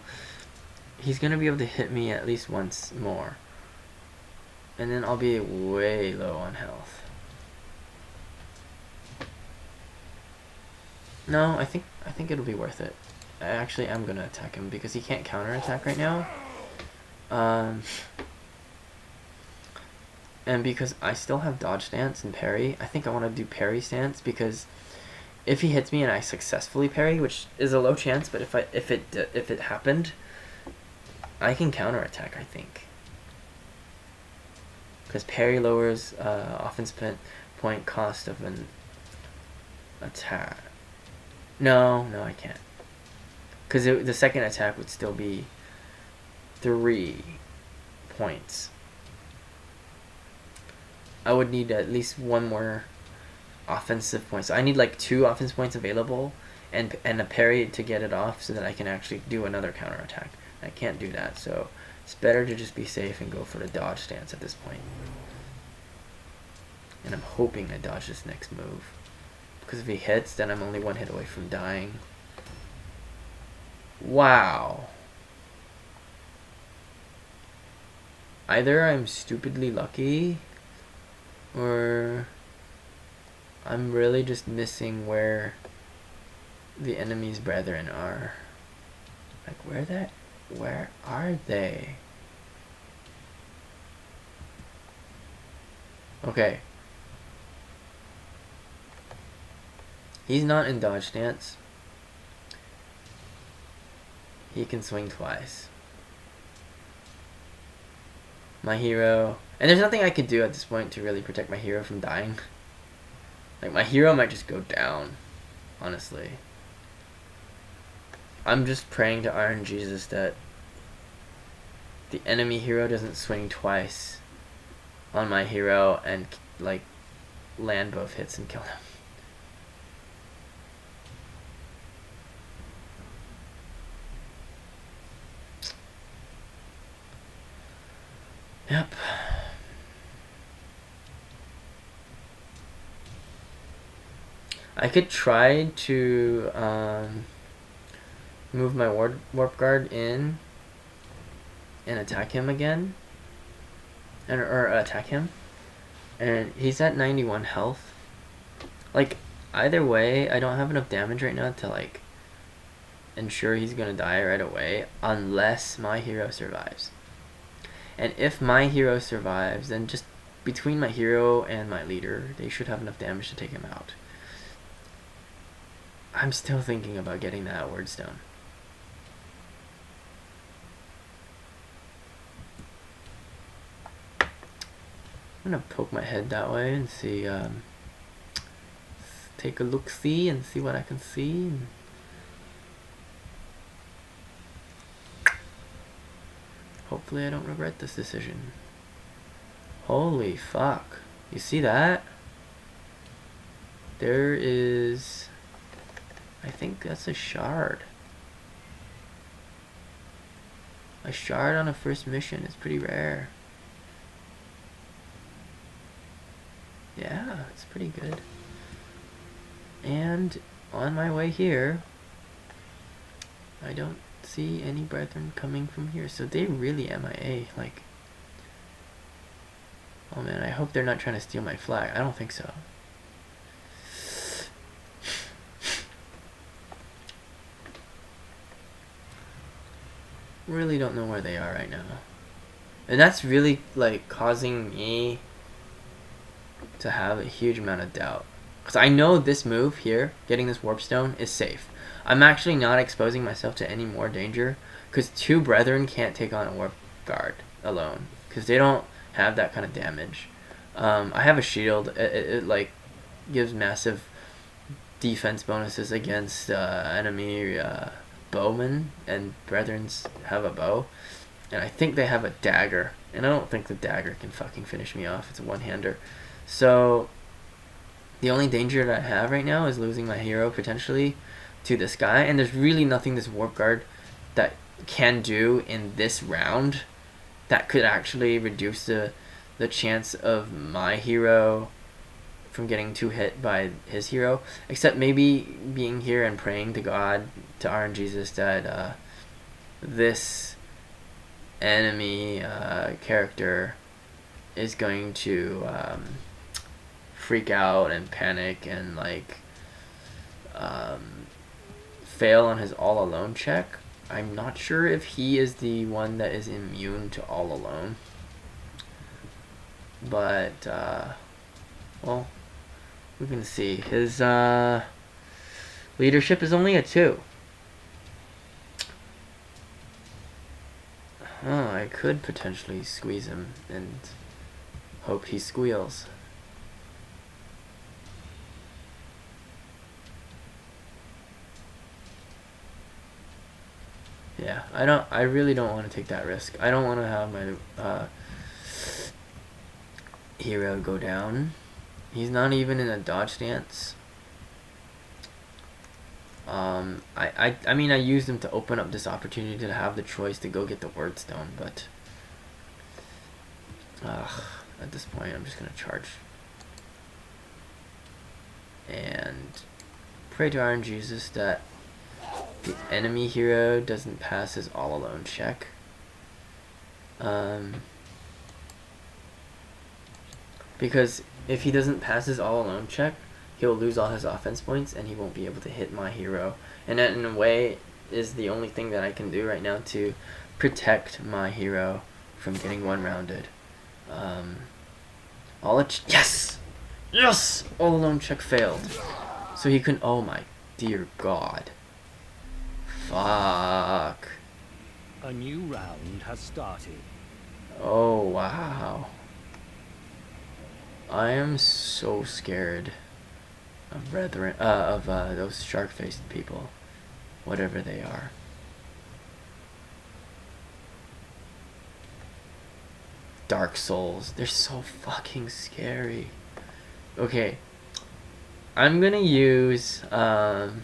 he's gonna be able to hit me at least once more. And then I'll be way low on health. No, I think it'll be worth it. I actually am gonna attack him because he can't counterattack right now. And because I still have dodge stance and parry, I think I want to do parry stance, because if he hits me and I successfully parry, which is a low chance, but if it happened, I can counterattack, I think. Because parry lowers offense point cost of an attack. No, I can't. Because the second attack would still be 3 points. I would need at least 1 more offensive point. So I need like 2 offensive points available and a parry to get it off so that I can actually do another counterattack. I can't do that, so it's better to just be safe and go for the dodge stance at this point. And I'm hoping I dodge this next move. Because if he hits, then I'm only 1 hit away from dying. Wow. Either I'm stupidly lucky, or I'm really just missing where the enemy's brethren are. Like, where are they? Okay. He's not in dodge stance. He can swing twice. My hero... And there's nothing I could do at this point to really protect my hero from dying. Like, my hero might just go down, honestly. I'm just praying to Iron Jesus that the enemy hero doesn't swing twice on my hero and, like, land both hits and kill him. Yep. I could try to move my warp guard in and attack him again, or attack him, and he's at 91 health. Like, either way, I don't have enough damage right now to like ensure he's gonna die right away unless my hero survives. And if my hero survives, then just between my hero and my leader, they should have enough damage to take him out. I'm still thinking about getting that word stone. I'm gonna poke my head that way and see, take a look-see and see what I can see. Hopefully I don't regret this decision. Holy fuck. You see that? There is... I think that's a shard. A shard on a first mission is pretty rare. Yeah, it's pretty good. And on my way here, I don't see any brethren coming from here, so they really MIA. Like, oh man, I hope they're not trying to steal my flag. I don't think so. Really don't know where they are right now, and that's really like causing me to have a huge amount of doubt, because I know this move here, getting this warp stone, is safe. I'm actually not exposing myself to any more danger, because 2 brethren can't take on a warp guard alone, because they don't have that kind of damage. I have a shield. It like gives massive defense bonuses against enemy bowmen, and brethrens have a bow, and I think they have a dagger, and I don't think the dagger can fucking finish me off. It's a one-hander. So the only danger that I have right now is losing my hero potentially to this guy, and there's really nothing this warp guard that can do in this round that could actually reduce the chance of my hero from getting 2 hit by his hero, except maybe being here and praying to God, to Iron Jesus, that this enemy character is going to freak out and panic and like fail on his all alone check. I'm not sure if he is the one that is immune to all alone, but well, we can see his leadership is only a 2. Oh, I could potentially squeeze him and hope he squeals. Yeah, I really don't want to take that risk. I don't want to have my hero go down. He's not even in a dodge stance. I mean, I used him to open up this opportunity to have the choice to go get the word stone, but at this point, I'm just gonna charge and pray to Iron Jesus that the enemy hero doesn't pass his all alone check. Because if he doesn't pass his all alone check, he'll lose all his offense points and he won't be able to hit my hero. And that, in a way, is the only thing that I can do right now to protect my hero from getting one-rounded. Yes! Yes! All alone check failed. So he couldn't... Oh my dear God. Fuck. A new round has started. Oh, wow. I am so scared of those shark-faced people, whatever they are. Dark Souls, they're so fucking scary. Okay, I'm gonna use I'm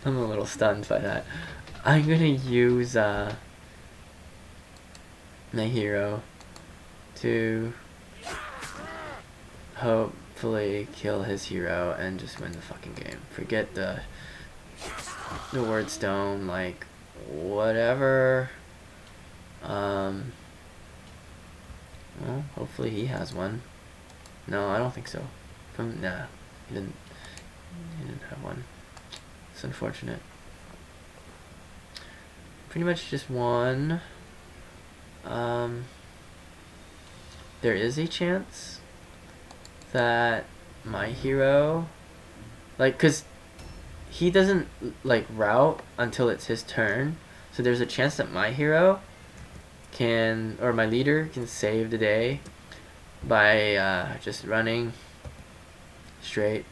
a little stunned by that. I'm gonna use my hero to hopefully kill his hero and just win the fucking game. Forget the word stone, like, whatever. Well, hopefully he has one. No, I don't think so. Nah, he didn't have one. It's unfortunate. Pretty much just one. There is a chance that my hero, like, cause he doesn't like route until it's his turn, so there's a chance that my hero can, or my leader can save the day by just running straight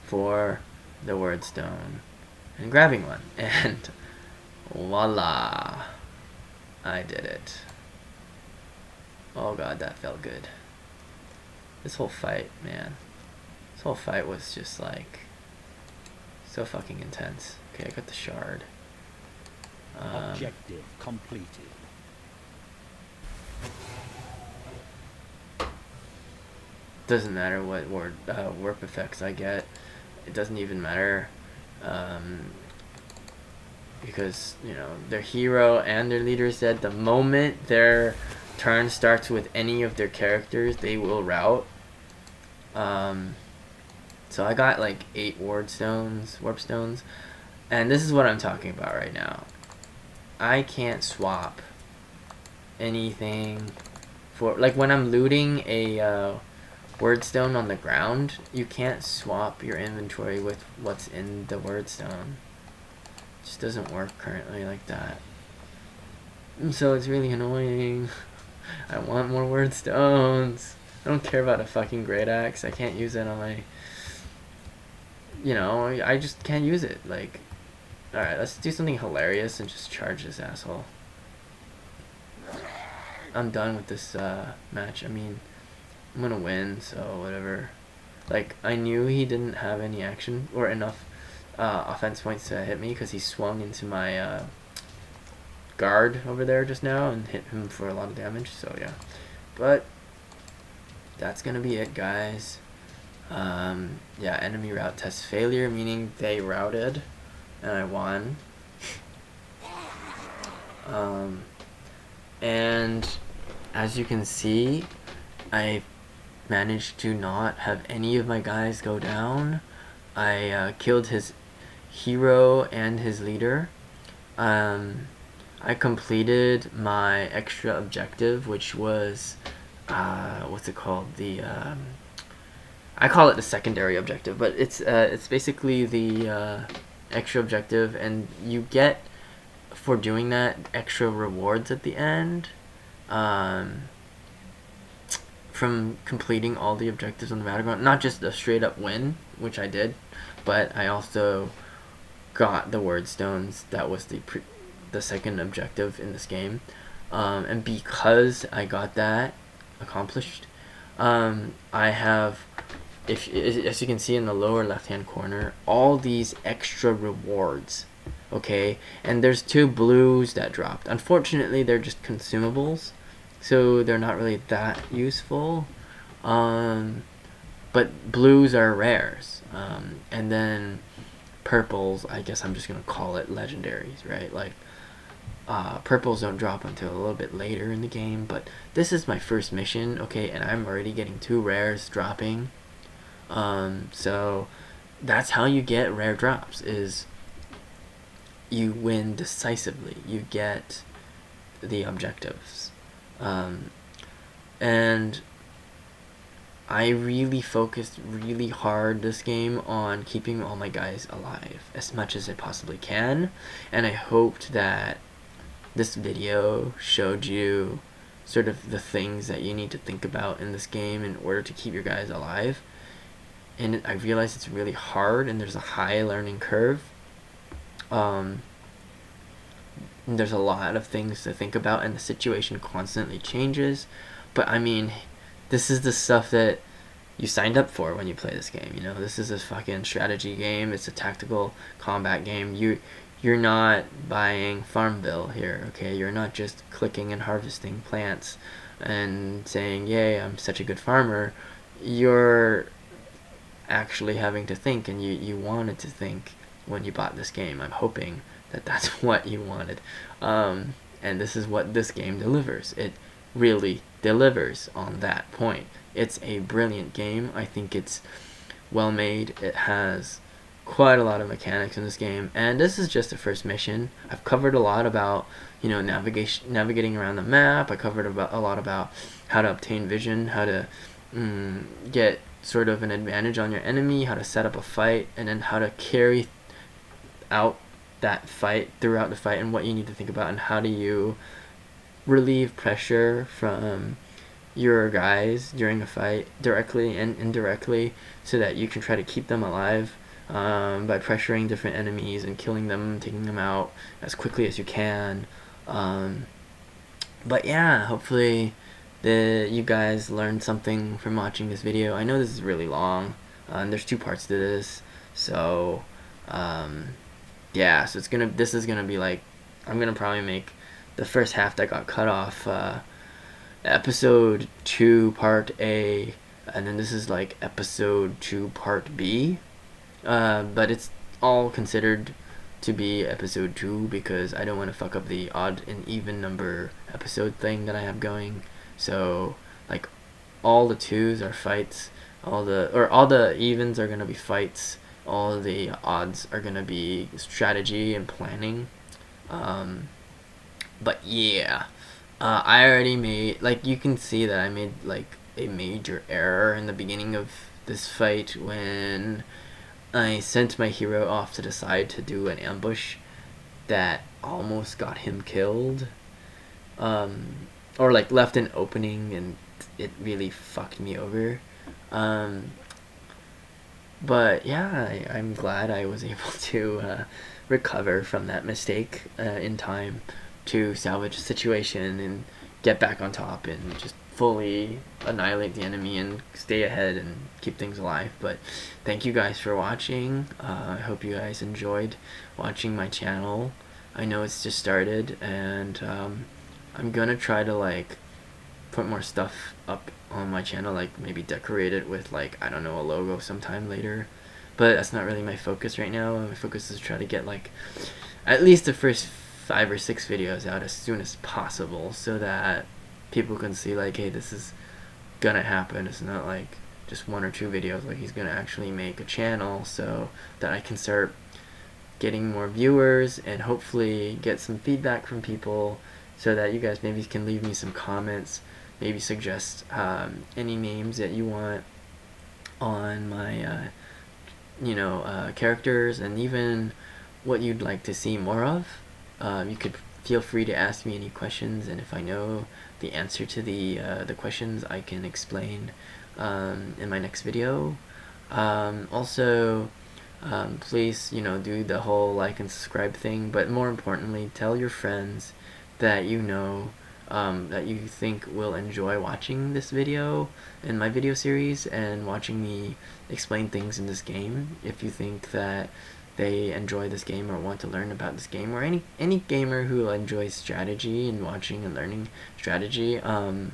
for the word stone and grabbing one, and voila, I did it. Oh god, that felt good. This whole fight, man. This whole fight was just like so fucking intense. Okay, I got the shard. Objective completed. Doesn't matter what warp effects I get. It doesn't even matter. Because, you know, their hero and their leader said the moment their turn starts with any of their characters, they will route. So I got like 8 warp stones, and this is what I'm talking about right now. I can't swap anything for, like, when I'm looting a word stone on the ground, you can't swap your inventory with what's in the word stone. It just doesn't work currently like that. And so it's really annoying. I want more word stones. I don't care about a fucking great axe. I can't use it on my, you know, I just can't use it. Like, alright, let's do something hilarious and just charge this asshole. I'm done with this match. I mean, I'm gonna win, so whatever. Like, I knew he didn't have any action or enough offense points to hit me because he swung into my guard over there just now and hit him for a lot of damage, so yeah. But that's gonna be it, guys. Yeah, enemy route test failure, meaning they routed and I won. And as you can see, I managed to not have any of my guys go down. I killed his hero and his leader. I completed my extra objective, which was what's it called? I call it the secondary objective, but it's basically the extra objective, and you get for doing that, extra rewards at the end from completing all the objectives on the battleground. Not just a straight up win, which I did, but I also got the word stones. That was the second objective in this game, and because I got that accomplished, I have, if as you can see in the lower left hand corner, all these extra rewards. Okay, and there's 2 blues that dropped. Unfortunately, they're just consumables, so they're not really that useful. But blues are rares, and then purples, I guess I'm just gonna call it legendaries, right? Like purples don't drop until a little bit later in the game, but this is my first mission, okay, and I'm already getting 2 rares dropping. So that's how you get rare drops, is you win decisively. You get the objectives. And I really focused really hard this game on keeping all my guys alive as much as I possibly can, and I hoped that this video showed you sort of the things that you need to think about in this game in order to keep your guys alive. And I realize it's really hard, and there's a high learning curve. There's a lot of things to think about, and the situation constantly changes. But I mean, this is the stuff that you signed up for when you play this game. You know, this is a fucking strategy game. It's a tactical combat game. You're not buying Farmville here, okay? You're not just clicking and harvesting plants and saying, yay, I'm such a good farmer. You're actually having to think, and you wanted to think when you bought this game. I'm hoping that that's what you wanted. And this is what this game delivers. It really delivers on that point. It's a brilliant game. I think it's well made. It has quite a lot of mechanics in this game, and this is just the first mission. I've covered a lot about, you know, navigating around the map. I covered a lot about how to obtain vision, how to get sort of an advantage on your enemy, how to set up a fight, and then how to carry out that fight throughout the fight, and what you need to think about, and how do you relieve pressure from your guys during a fight, directly and indirectly, so that you can try to keep them alive by pressuring different enemies and killing them, taking them out as quickly as you can. But yeah, hopefully you guys learned something from watching this video. I know this is really long, and there's 2 parts to this, so yeah, so this is gonna be like, I'm gonna probably make the first half that got cut off episode 2 part A, and then this is like episode 2 part B, but it's all considered to be episode 2 because I don't want to fuck up the odd and even number episode thing that I have going. So like all the 2s are fights, all the evens are gonna be fights, all the odds are gonna be strategy and planning. But yeah, I already made, like, you can see that I made like a major error in the beginning of this fight when I sent my hero off to the side to do an ambush that almost got him killed, or like left an opening, and it really fucked me over. But yeah, I'm glad I was able to recover from that mistake in time to salvage the situation and get back on top and just fully annihilate the enemy and stay ahead and keep things alive. But thank you guys for watching. I hope you guys enjoyed watching my channel. I know it's just started, and I'm gonna try to like put more stuff up on my channel, like maybe decorate it with, like, I don't know, a logo sometime later, but that's not really my focus right now. My focus is to try to get like at least the first 5 or 6 videos out as soon as possible, so that people can see like, hey, this is gonna happen. It's not like just 1 or 2 videos, like he's gonna actually make a channel, so that I can start getting more viewers and hopefully get some feedback from people, so that you guys maybe can leave me some comments, maybe suggest any names that you want on my characters, and even what you'd like to see more of. You could feel free to ask me any questions, and if I know the answer to the questions, I can explain in my next video. Also, please, do the whole like and subscribe thing, but more importantly, tell your friends that that you think will enjoy watching this video in my video series and watching me explain things in this game. If you think that they enjoy this game or want to learn about this game, or any gamer who enjoys strategy and watching and learning strategy, I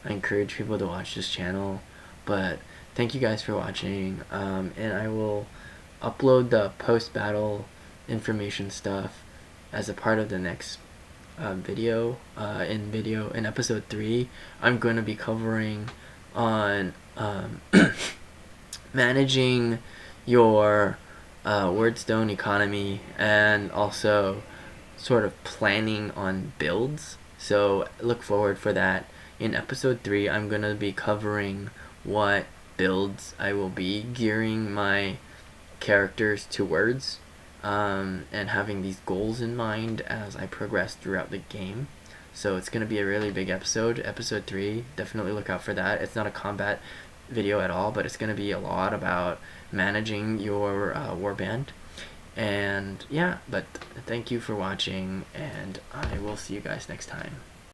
encourage people to watch this channel. But thank you guys for watching, and I will upload the post-battle information stuff as a part of the next video. In episode 3, I'm going to be covering on managing your wordstone economy, and also sort of planning on builds. So look forward for that. In episode 3, I'm going to be covering what builds I will be gearing my characters towards, and having these goals in mind as I progress throughout the game. So it's going to be a really big episode. Episode 3, definitely look out for that. It's not a combat video at all, but it's going to be a lot about managing your warband. And yeah, but thank you for watching, and I will see you guys next time.